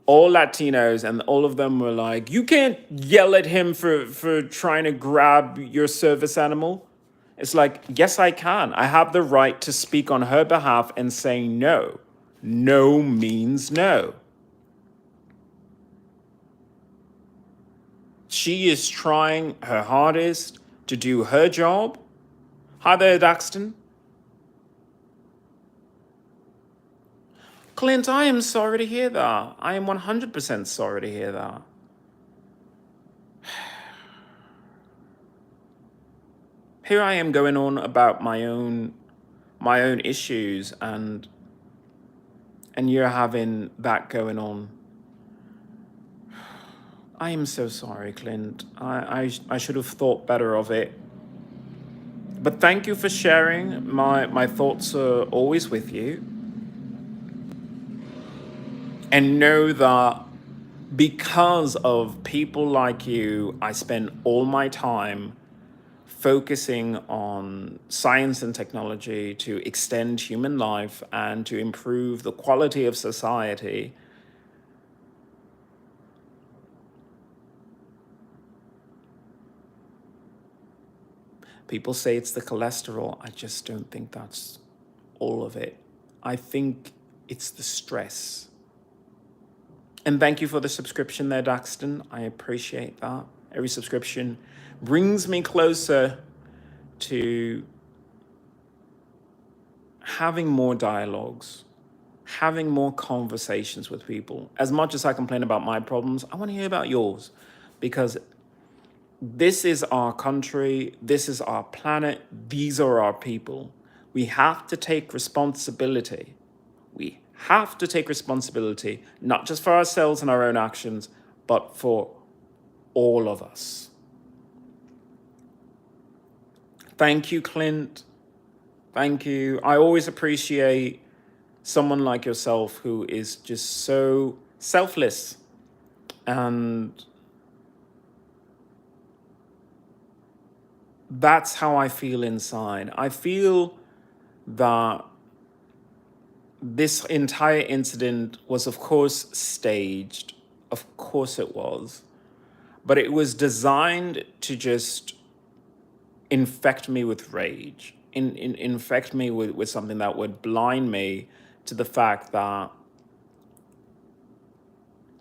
all Latinos, and all of them were like, you can't yell at him for trying to grab your service animal. It's like, yes, I can. I have the right to speak on her behalf and say no. No means no. She is trying her hardest to do her job. Hi there, Daxton. Clint, I am sorry to hear that. I am 100% sorry to hear that. Here I am going on about my own issues, and you're having that going on. I am so sorry, Clint. I should have thought better of it. But thank you for sharing. My thoughts are always with you. And know that because of people like you, I spend all my time focusing on science and technology to extend human life and to improve the quality of society. People say it's the cholesterol. I just don't think that's all of it. I think it's the stress. And thank you for the subscription there, Daxton. I appreciate that. Every subscription brings me closer to having more dialogues, having more conversations with people. As much as I complain about my problems, I want to hear about yours, because this is our country, this is our planet, these are our people. We have to take responsibility. We have to take responsibility, not just for ourselves and our own actions, but for all of us. Thank you, Clint. Thank you. I always appreciate someone like yourself who is just so selfless, and that's how I feel inside. I feel that this entire incident was, of course, staged. Of course it was. But it was designed to just infect me with rage, infect me with something that would blind me to the fact that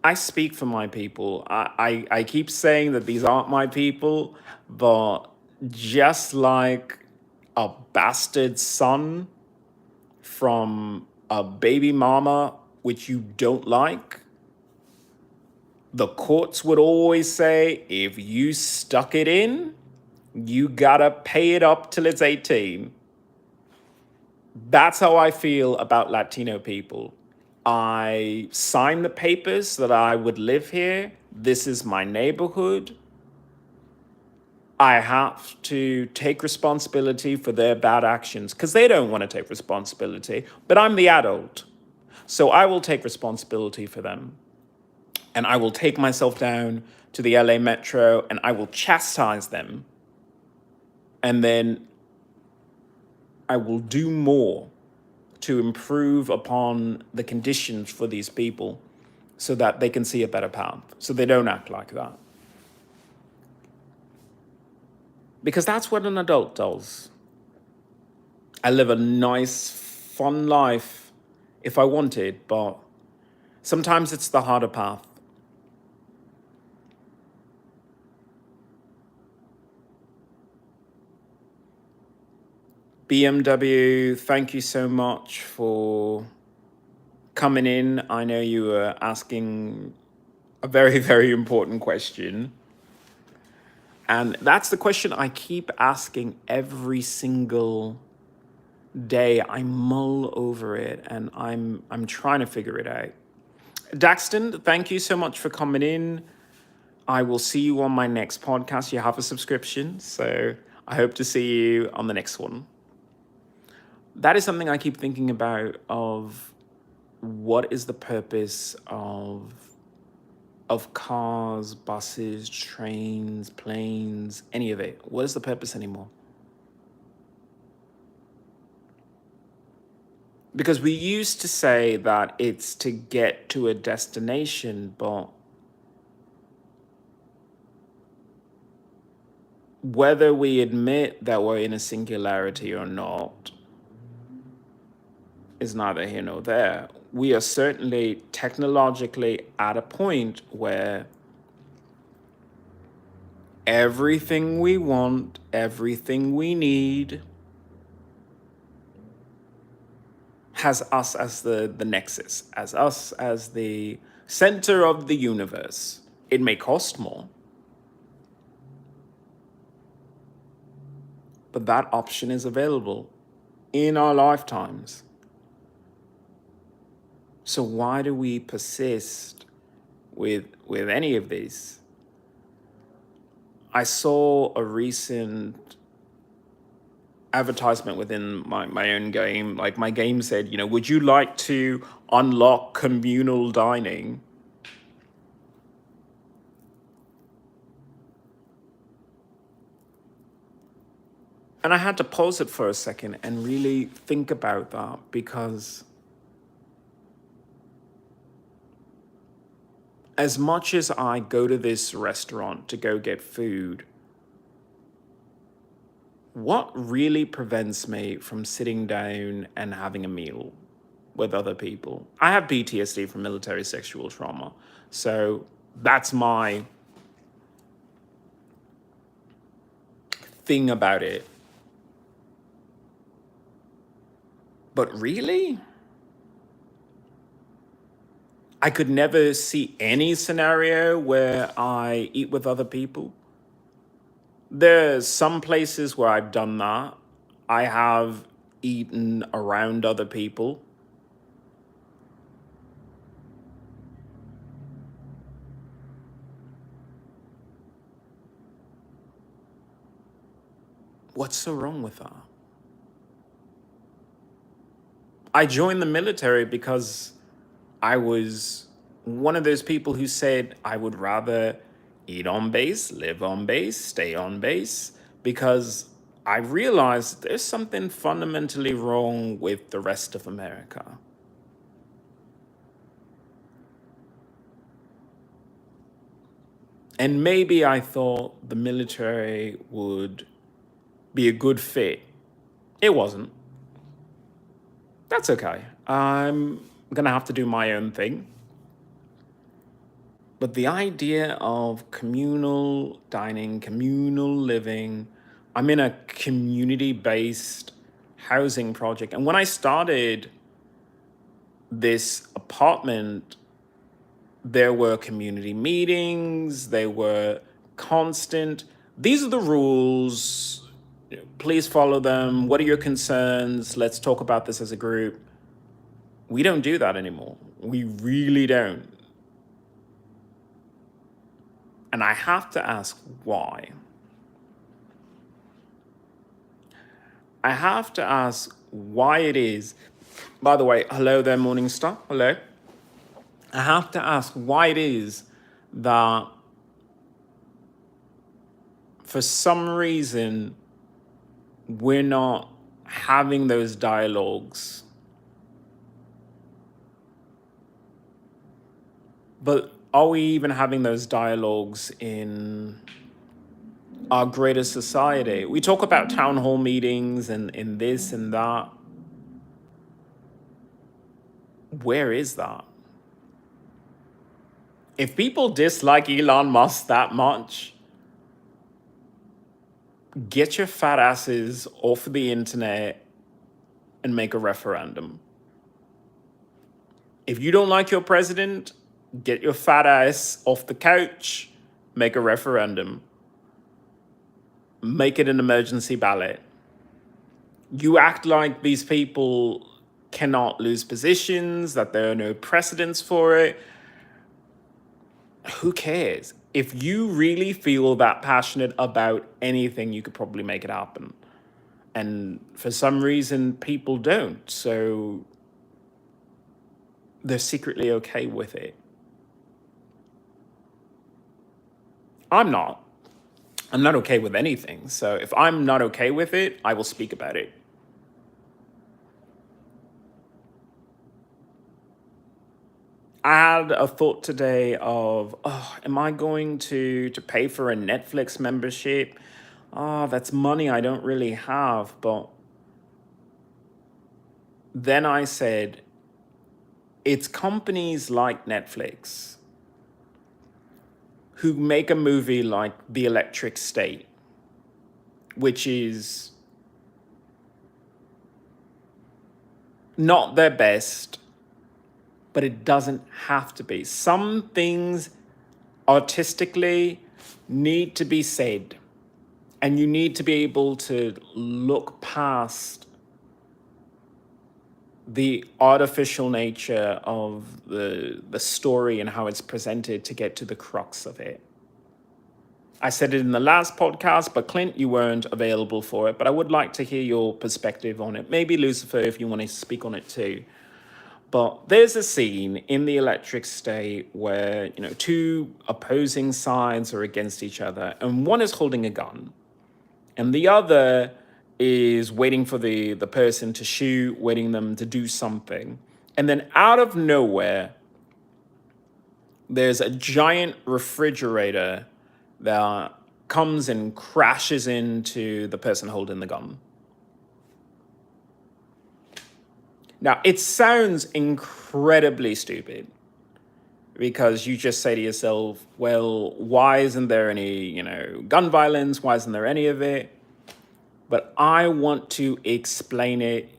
I speak for my people. I keep saying that these aren't my people, but just like a bastard son from a baby mama which you don't like, the courts would always say, if you stuck it in, you gotta pay it up till it's 18. That's how I feel about Latino people. I signed the papers that I would live here. This is my neighborhood. I have to take responsibility for their bad actions because they don't want to take responsibility, but I'm the adult. So I will take responsibility for them. And I will take myself down to the LA Metro and I will chastise them. And then I will do more to improve upon the conditions for these people so that they can see a better path, so they don't act like that. Because that's what an adult does. I live a nice, fun life if I wanted, but sometimes it's the harder path. BMW, thank you so much for coming in. I know you were asking a very, very important question. And that's the question I keep asking every single day. I mull over it and I'm trying to figure it out. Daxton, thank you so much for coming in. I will see you on my next podcast. You have a subscription, so I hope to see you on the next one. That is something I keep thinking about of what is the purpose of cars, buses, trains, planes, any of it. What is the purpose anymore? Because we used to say that it's to get to a destination, but whether we admit that we're in a singularity or not is neither here nor there. We are certainly technologically at a point where everything we want, everything we need, has us as the nexus, as us as the center of the universe. It may cost more, but that option is available in our lifetimes. So why do we persist with any of these? I saw a recent advertisement within my own game. Like my game said, would you like to unlock communal dining? And I had to pause it for a second and really think about that, because as much as I go to this restaurant to go get food, what really prevents me from sitting down and having a meal with other people? I have PTSD from military sexual trauma. So that's my thing about it. But really, I could never see any scenario where I eat with other people. There's some places where I've done that. I have eaten around other people. What's so wrong with that? I joined the military because I was one of those people who said I would rather eat on base, live on base, stay on base, because I realized there's something fundamentally wrong with the rest of America. And maybe I thought the military would be a good fit. It wasn't. That's okay. I'm gonna have to do my own thing. But the idea of communal dining, communal living, I'm in a community-based housing project. And when I started this apartment, there were community meetings, they were constant. These are the rules. Please follow them. What are your concerns? Let's talk about this as a group. We don't do that anymore. We really don't. And I have to ask why. I have to ask why it is. By the way, hello there, Morningstar. Hello. I have to ask why it is that for some reason we're not having those dialogues. But are we even having those dialogues in our greater society? We talk about town hall meetings and in this and that. Where is that? If people dislike Elon Musk that much, get your fat asses off the internet and make a referendum. If you don't like your president, get your fat ass off the couch, make a referendum. Make it an emergency ballot. You act like these people cannot lose positions, that there are no precedents for it. who cares? If you really feel that passionate about anything, you could probably make it happen. And for some reason, people don't. So they're secretly okay with it. I'm not. I'm not okay with anything. So if I'm not okay with it, I will speak about it. I had a thought today of, oh, am I going to pay for a Netflix membership? Oh, that's money I don't really have. But then I said, it's companies like Netflix who make a movie like The Electric State, which is not their best, but it doesn't have to be. Some things artistically need to be said, and you need to be able to look past the artificial nature of the story and how it's presented to get to the crux of it. I said it in the last podcast, but Clint, you weren't available for it. But I would like to hear your perspective on it. Maybe Lucifer, if you want to speak on it too. But there's a scene in The Electric State where, two opposing sides are against each other, and one is holding a gun, and the other is waiting for the person to shoot, waiting them to do something. And then out of nowhere, there's a giant refrigerator that comes and crashes into the person holding the gun. Now, it sounds incredibly stupid because you just say to yourself, well, why isn't there any, gun violence? Why isn't there any of it? But I want to explain it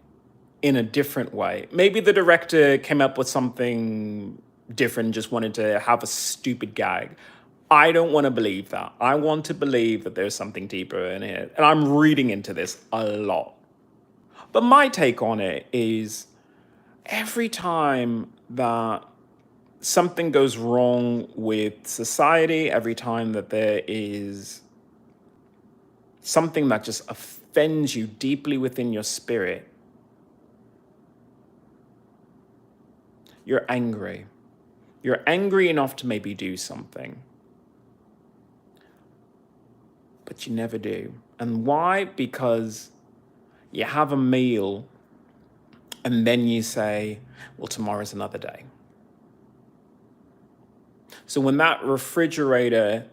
in a different way. Maybe the director came up with something different, just wanted to have a stupid gag. I don't want to believe that. I want to believe that there's something deeper in it. And I'm reading into this a lot. But my take on it is every time that something goes wrong with society, every time that there is something that just offends you deeply within your spirit, you're angry. You're angry enough to maybe do something. But you never do. And why? Because you have a meal and then you say, well, tomorrow's another day. So when that refrigerator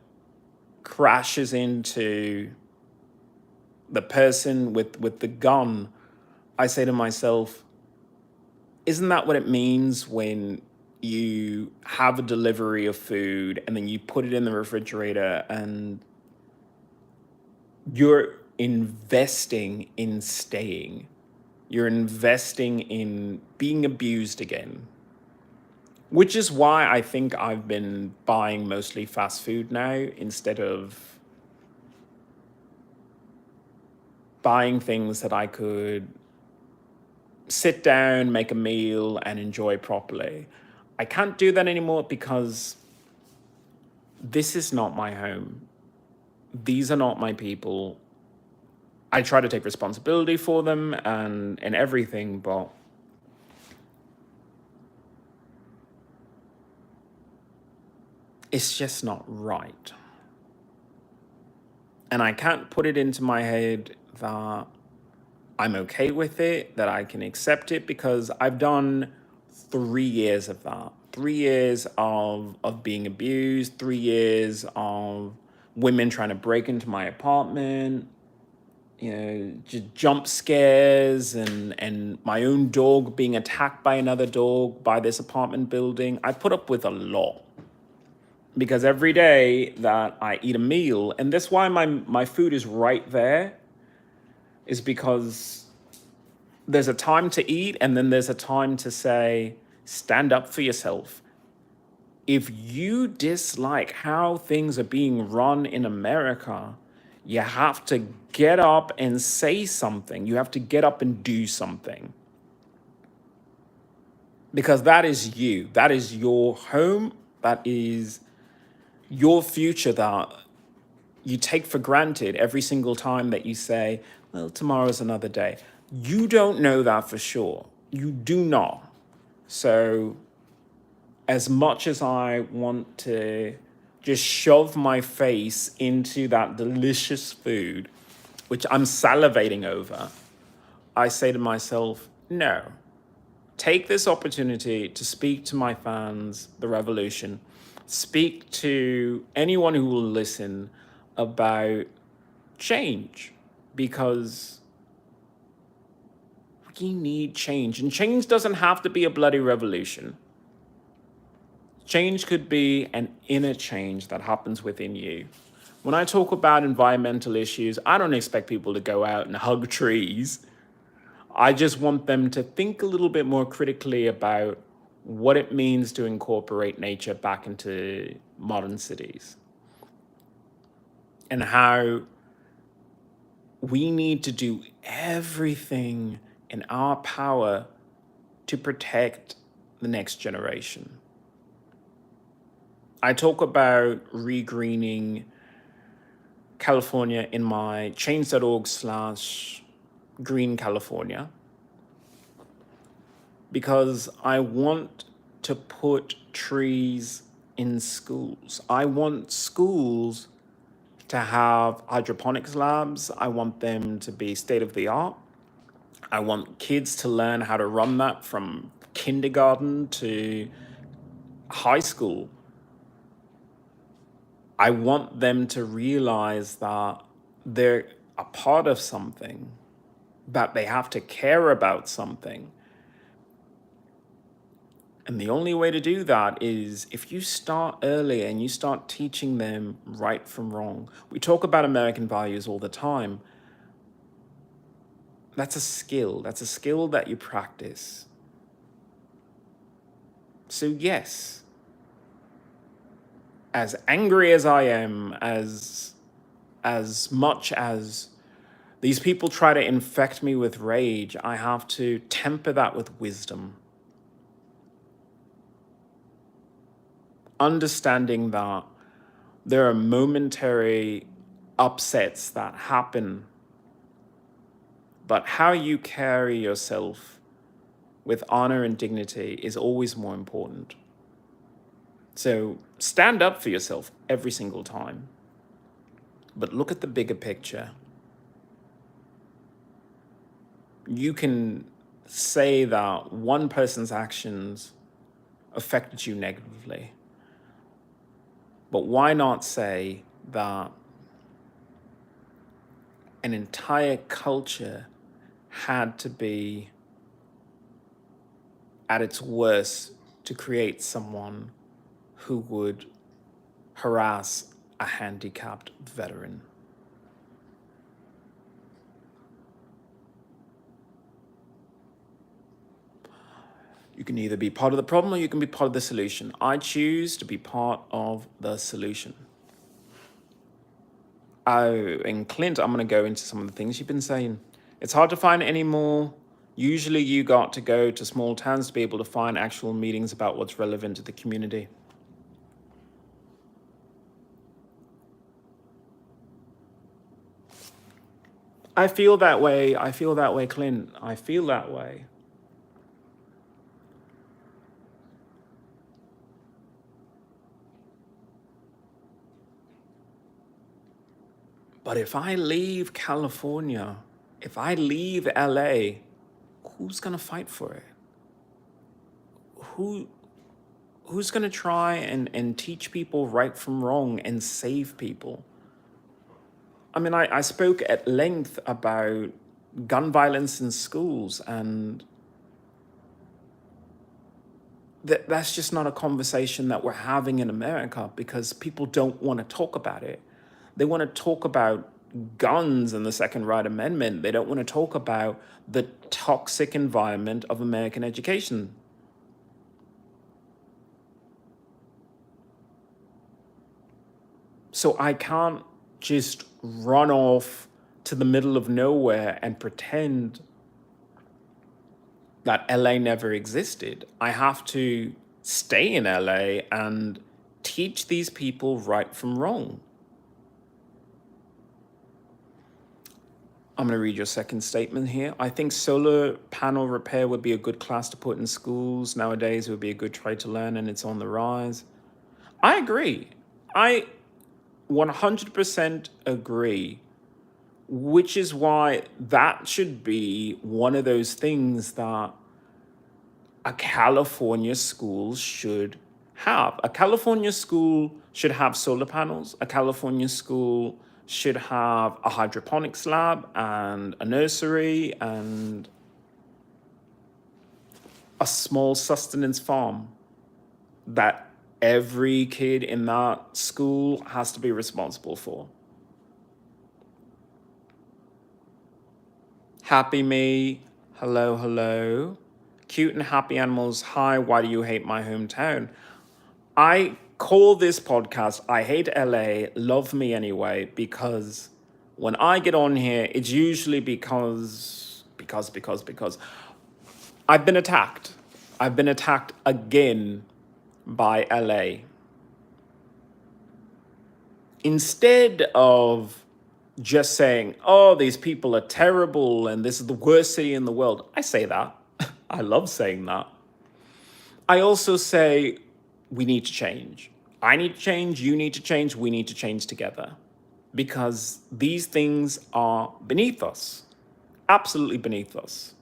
crashes into the person with the gun, I say to myself, isn't that what it means when you have a delivery of food and then you put it in the refrigerator and you're investing in staying? You're investing in being abused again. Which is why I think I've been buying mostly fast food now instead of buying things that I could sit down, make a meal, and enjoy properly. I can't do that anymore because this is not my home. These are not my people. I try to take responsibility for them and everything, but it's just not right. And I can't put it into my head that I'm okay with it, that I can accept it, because I've done 3 years of that. 3 years of being abused, 3 years of women trying to break into my apartment, just jump scares and my own dog being attacked by another dog by this apartment building. I put up with a lot. Because every day that I eat a meal, and that's why my food is right there, is because there's a time to eat and then there's a time to say, stand up for yourself. If you dislike how things are being run in America, you have to get up and say something. You have to get up and do something. Because that is you. That is your home. That is your future that you take for granted every single time that you say, well, tomorrow's another day. You don't know that for sure. You do not. So, as much as I want to just shove my face into that delicious food, which I'm salivating over, I say to myself, no, take this opportunity to speak to my fans, the revolution, speak to anyone who will listen about change, because we need change. And change doesn't have to be a bloody revolution. Change could be an inner change that happens within you. When I talk about environmental issues, I don't expect people to go out and hug trees. I just want them to think a little bit more critically about what it means to incorporate nature back into modern cities, and how we need to do everything in our power to protect the next generation. I talk about regreening California in my change.org/green California, because I want to put trees in schools. I want schools to have hydroponics labs. I want them to be state of the art. I want kids to learn how to run that from kindergarten to high school. I want them to realize that they're a part of something, that they have to care about something. And the only way to do that is if you start early and you start teaching them right from wrong. We talk about American values all the time. That's a skill. That's a skill that you practice. So yes, as angry as I am, as much as these people try to infect me with rage, I have to temper that with wisdom. Understanding that there are momentary upsets that happen, but how you carry yourself with honor and dignity is always more important. So stand up for yourself every single time, but look at the bigger picture. You can say that one person's actions affected you negatively, but why not say that an entire culture had to be at its worst to create someone who would harass a handicapped veteran? You can either be part of the problem or you can be part of the solution. I choose to be part of the solution. Oh, and Clint, I'm going to go into some of the things you've been saying. It's hard to find anymore. Usually you got to go to small towns to be able to find actual meetings about what's relevant to the community. I feel that way. I feel that way, Clint. I feel that way. But if I leave California, if I leave LA, who's going to fight for it? Who who's going to try and teach people right from wrong and save people? I mean, I spoke at length about gun violence in schools, and that's just not a conversation that we're having in America because people don't want to talk about it. They want to talk about guns and the Second Right Amendment. They don't want to talk about the toxic environment of American education. So I can't just run off to the middle of nowhere and pretend that LA never existed. I have to stay in LA and teach these people right from wrong. I'm going to read your second statement here. I think solar panel repair would be a good class to put in schools. Nowadays, it would be a good trade to learn, and it's on the rise. I agree. I 100% agree, which is why that should be one of those things that a California school should have. A California school should have solar panels. A California school should have a hydroponics lab and a nursery and a small sustenance farm that every kid in that school has to be responsible for. Happy me, hello, hello. Cute and happy animals, hi, why do you hate my hometown? I call this podcast I Hate LA, Love Me Anyway, because when I get on here, it's usually because I've been attacked. I've been attacked again by LA. Instead of just saying, oh, these people are terrible and this is the worst city in the world, I say that. I love saying that. I also say, we need to change. I need to change, you need to change, we need to change together. Because these things are beneath us. Absolutely beneath us.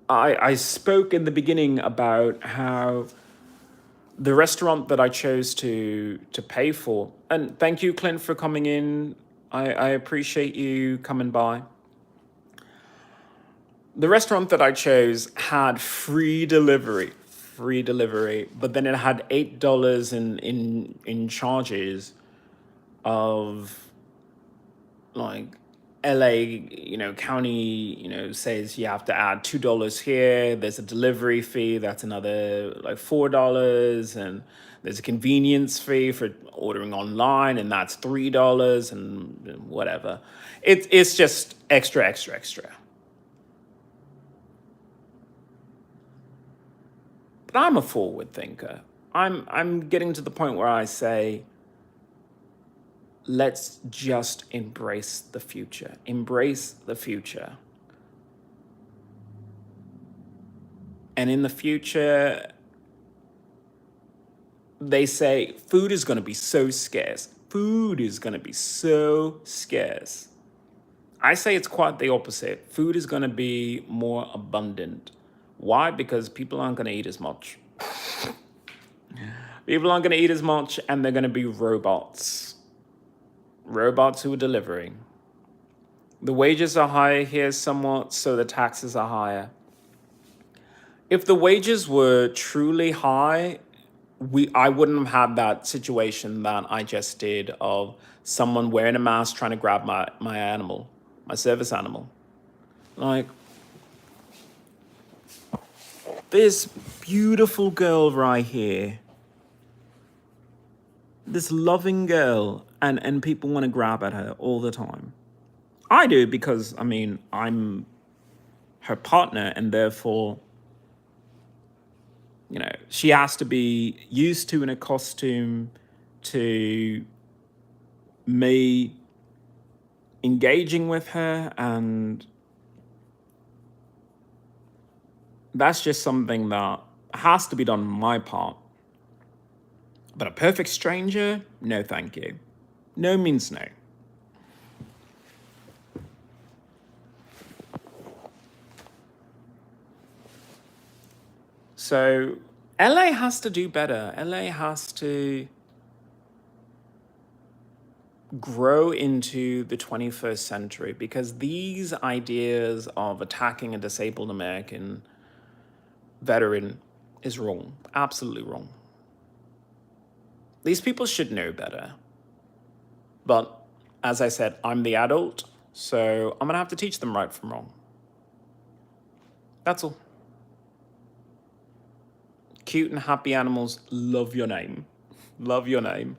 I spoke in the beginning about how the restaurant that I chose to pay for, and thank you, Clint, for coming in. I appreciate you coming by. The restaurant that I chose had free delivery, but then it had $8 in charges of like LA, county, says you have to add $2 here. There's a delivery fee that's another like $4, and there's a convenience fee for ordering online, and that's $3 and whatever. It's just extra. But I'm a forward thinker. I'm getting to the point where I say, let's just embrace the future. Embrace the future. And in the future, they say food is going to be so scarce. Food is going to be so scarce. I say it's quite the opposite. Food is going to be more abundant. Why? Because people aren't going to eat as much. People aren't going to eat as much, and they're going to be robots. Robots who are delivering. The wages are higher here somewhat, so the taxes are higher. If the wages were truly high, I wouldn't have had that situation that I just did of someone wearing a mask trying to grab my animal, my service animal. Like, this beautiful girl right here, this loving girl, and people want to grab at her all the time. I do because, I'm her partner, and therefore, she has to be used to in a costume to me engaging with her, and that's just something that has to be done on my part. But a perfect stranger? No, thank you. No means no. So LA has to do better. LA has to grow into the 21st century, because these ideas of attacking a disabled American veteran is wrong. Absolutely wrong. These people should know better. But as I said, I'm the adult, so I'm going to have to teach them right from wrong. That's all. Cute and happy animals, love your name. Love your name.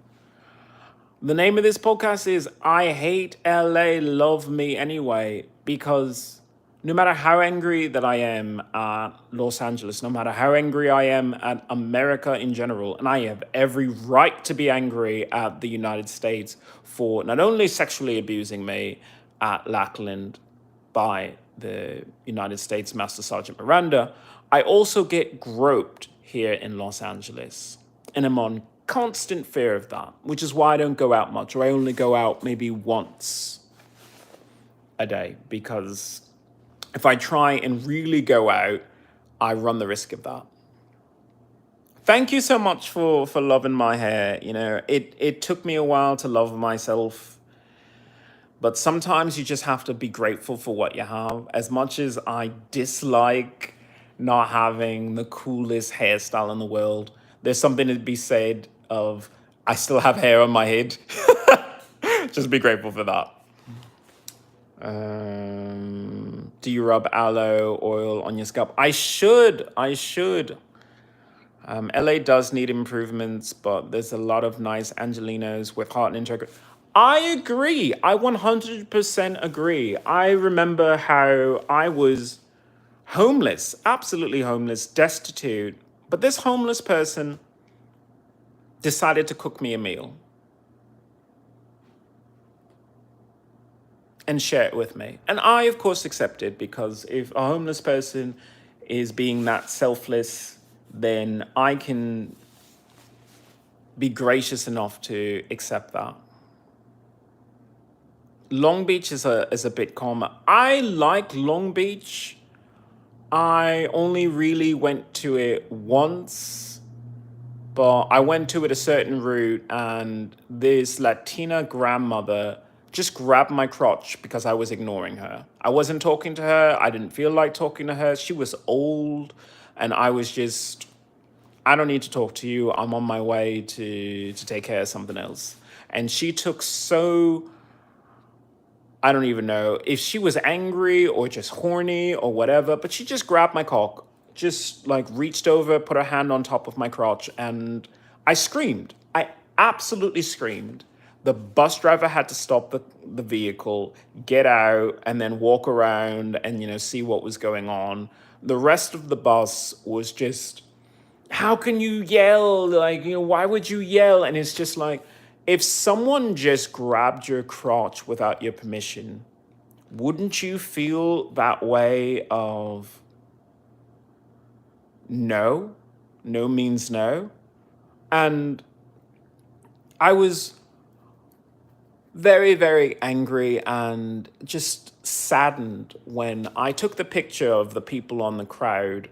The name of this podcast is I Hate LA, Love Me Anyway, because no matter how angry that I am at Los Angeles, no matter how angry I am at America in general, and I have every right to be angry at the United States for not only sexually abusing me at Lackland by the United States Master Sergeant Miranda, I also get groped here in Los Angeles. And I'm on constant fear of that, which is why I don't go out much, or I only go out maybe once a day, because if I try and really go out, I run the risk of that. Thank you so much for loving my hair. You know, it took me a while to love myself, but sometimes you just have to be grateful for what you have. As much as I dislike not having the coolest hairstyle in the world, there's something to be said of I still have hair on my head. Just be grateful for that. Do you rub aloe oil on your scalp? I should. LA does need improvements, but there's a lot of nice Angelinos with heart and integrity. I agree. I 100% agree. I remember how I was homeless, absolutely homeless, destitute. But this homeless person decided to cook me a meal and share it with me. And I, of course, accepted, because if a homeless person is being that selfless, then I can be gracious enough to accept that. Long Beach is a bit calmer. I like Long Beach. I only really went to it once, but I went to it a certain route, and this Latina grandmother just grabbed my crotch because I was ignoring her. I wasn't talking to her. I didn't feel like talking to her. She was old, and I was just, I don't need to talk to you. I'm on my way to take care of something else. And she took so, I don't even know if she was angry or just horny or whatever, but she just grabbed my cock, just like reached over, put her hand on top of my crotch, and I screamed. I absolutely screamed. The bus driver had to stop the vehicle, get out, and then walk around and, you know, see what was going on. The rest of the bus was just, how can you yell? Like, you know, why would you yell? And it's just like, if someone just grabbed your crotch without your permission, wouldn't you feel that way of no? No means no. And I was very, very angry and just saddened when I took the picture of the people on the crowd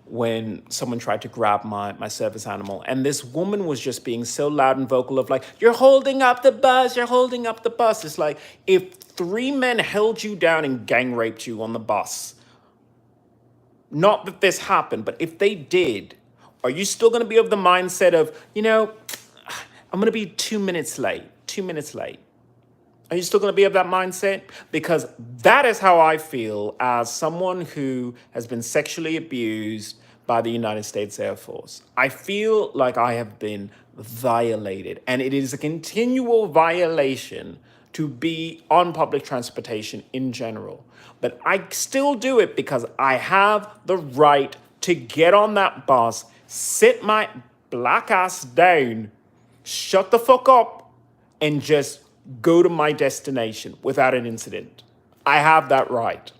when someone tried to grab my service animal. And this woman was just being so loud and vocal of like, you're holding up the bus, you're holding up the bus. It's like, if 3 men held you down and gang raped you on the bus, not that this happened, but if they did, are you still going to be of the mindset of, you know, I'm going to be 2 minutes late, 2 minutes late? Are you still going to be of that mindset? Because that is how I feel as someone who has been sexually abused by the United States Air Force. I feel like I have been violated, and it is a continual violation to be on public transportation in general. But I still do it because I have the right to get on that bus, sit my black ass down, shut the fuck up, and just go to my destination without an incident. I have that right.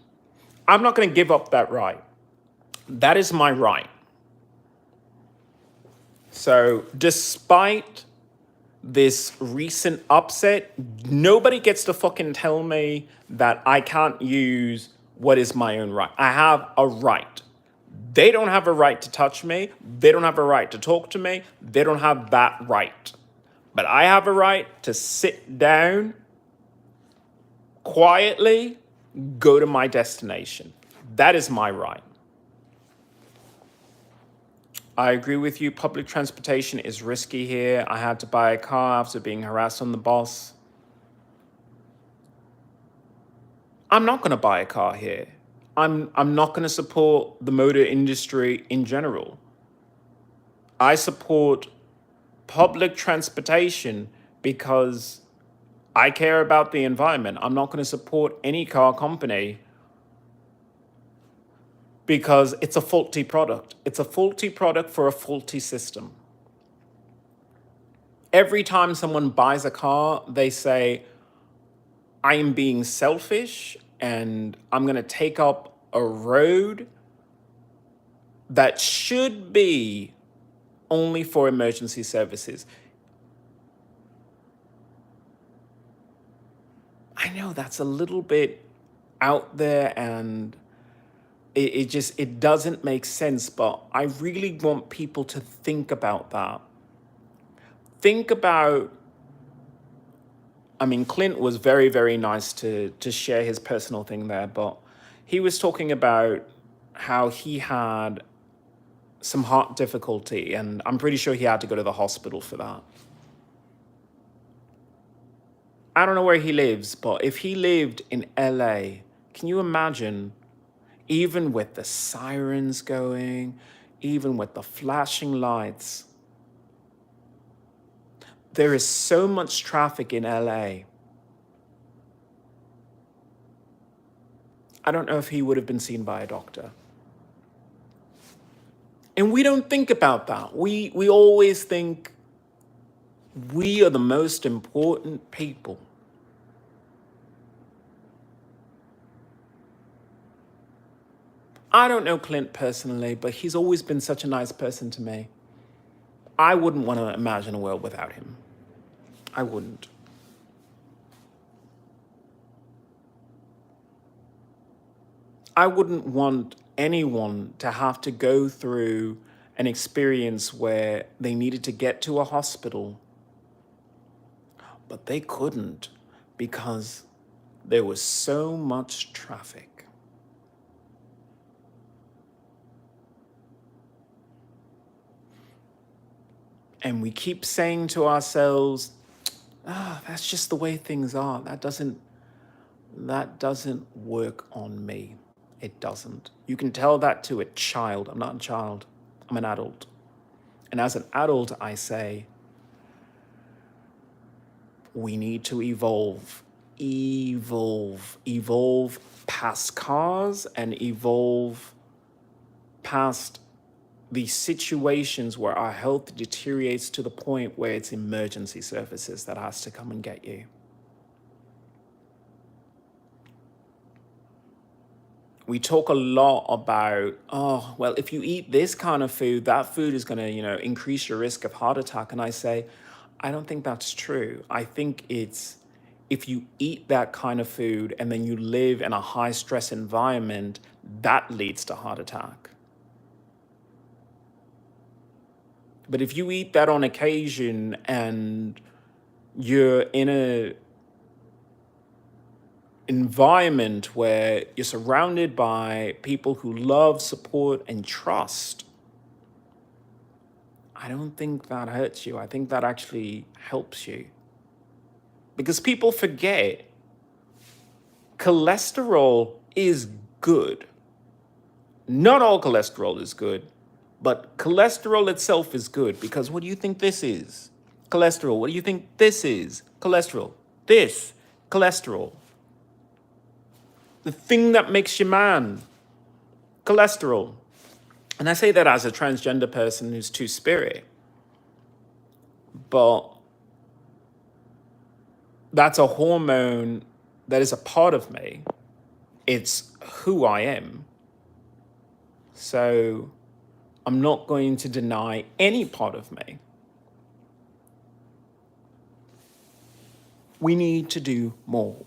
I'm not going to give up that right. That is my right. So despite this recent upset, nobody gets to fucking tell me that I can't use what is my own right. I have a right. They don't have a right to touch me. They don't have a right to talk to me. They don't have that right. But I have a right to sit down quietly, go to my destination. That is my right. I agree with you. Public transportation is risky here. I had to buy a car after being harassed on the bus. I'm not going to buy a car here. I'm not going to support the motor industry in general. I support public transportation because I care about the environment. I'm not going to support any car company because it's a faulty product. It's a faulty product for a faulty system. Every time someone buys a car, they say, I am being selfish and I'm going to take up a road that should be only for emergency services. I know that's a little bit out there and it doesn't make sense, but I really want people to think about that. Think about, I mean, Clint was very, very nice to share his personal thing there, but he was talking about how he had some heart difficulty, and I'm pretty sure he had to go to the hospital for that. I don't know where he lives, but if he lived in LA, can you imagine, even with the sirens going, even with the flashing lights, there is so much traffic in LA. I don't know if he would have been seen by a doctor. And we don't think about that. We always think we are the most important people. I don't know Clint personally, but he's always been such a nice person to me. I wouldn't want to imagine a world without him. I wouldn't. I wouldn't want anyone to have to go through an experience where they needed to get to a hospital, but they couldn't because there was so much traffic. And we keep saying to ourselves, that's just the way things are. That doesn't work on me. It doesn't. You can tell that to a child. I'm not a child. I'm an adult. And as an adult, I say, we need to evolve past cars and evolve past the situations where our health deteriorates to the point where it's emergency services that has to come and get you. We talk a lot about, oh, well, if you eat this kind of food, that food is going to, increase your risk of heart attack. And I say, I don't think that's true. I think it's if you eat that kind of food and then you live in a high stress environment, that leads to heart attack. But if you eat that on occasion and you're in a environment where you're surrounded by people who love, support, and trust, I don't think that hurts you. I think that actually helps you. Because people forget cholesterol is good. Not all cholesterol is good, but cholesterol itself is good because what do you think this is? Cholesterol. What do you think this is? Cholesterol. This, cholesterol. The thing that makes you man, cholesterol. And I say that as a transgender person who's two-spirit. But that's a hormone that is a part of me. It's who I am. So I'm not going to deny any part of me. We need to do more.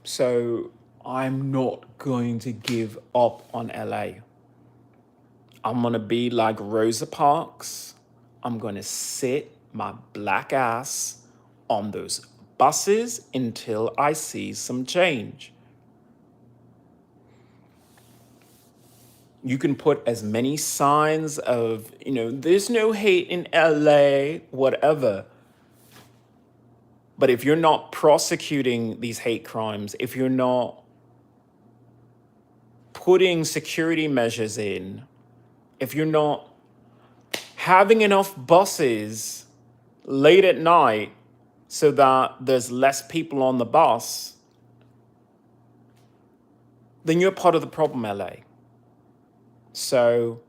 So I'm not going to give up on LA. I'm going to be like Rosa Parks. I'm going to sit my black ass on those buses until I see some change. You can put as many signs of, there's no hate in LA, whatever. But if you're not prosecuting these hate crimes, if you're not putting security measures in, if you're not having enough buses late at night so that there's less people on the bus, then you're part of the problem, LA. So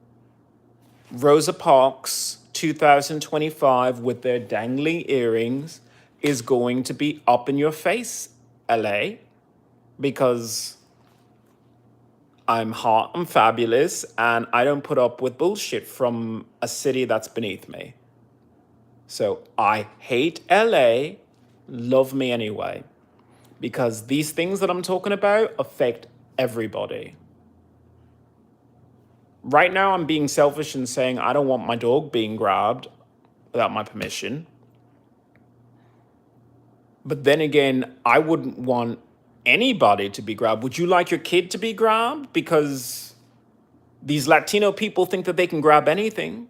Rosa Parks 2025 with their dangly earrings is going to be up in your face, LA, because I'm hot, I'm fabulous, and I don't put up with bullshit from a city that's beneath me. So I hate LA, love me anyway, because these things that I'm talking about affect everybody. Right now, I'm being selfish and saying I don't want my dog being grabbed without my permission. But then again, I wouldn't want anybody to be grabbed. Would you like your kid to be grabbed? Because these Latino people think that they can grab anything.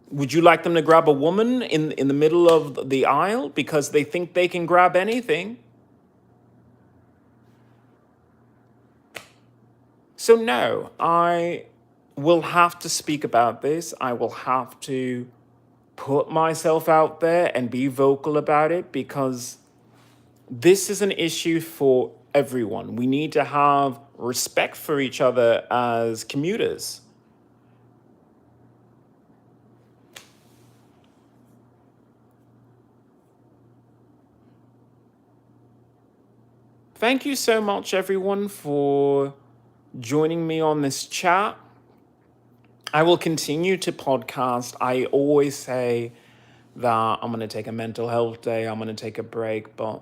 Would you like them to grab a woman in the middle of the aisle because they think they can grab anything? So no, I will have to speak about this. I will have to put myself out there and be vocal about it because this is an issue for everyone. We need to have respect for each other as commuters. Thank you so much, everyone, for joining me on this chat. I will continue to podcast. I always say that I'm going to take a mental health day, I'm going to take a break, but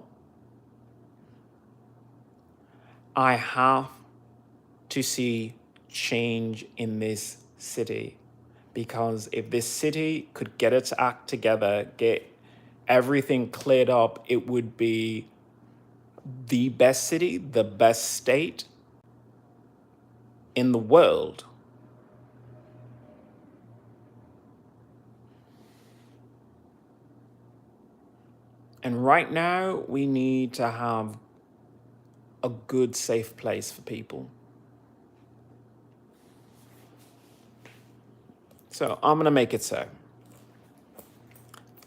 I have to see change in this city. Because if this city could get its act together, get everything cleared up, it would be the best city, the best state in the world. And right now, we need to have a good, safe place for people. So I'm going to make it so.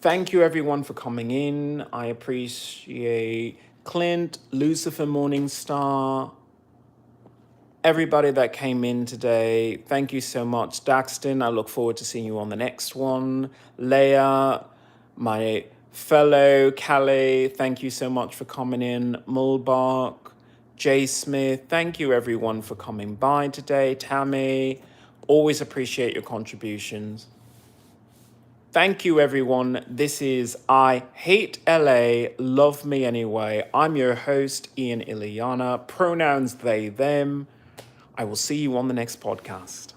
Thank you, everyone, for coming in. I appreciate Clint, Lucifer Morningstar, everybody that came in today. Thank you so much, Daxton. I look forward to seeing you on the next one. Leia, my fellow Calais, thank you so much for coming in. Mulbach, Jay Smith, thank you everyone for coming by today. Tammy, always appreciate your contributions. Thank you, everyone. This is I Hate LA, Love Me Anyway. I'm your host, IanXIlyana. Pronouns they, them. I will see you on the next podcast.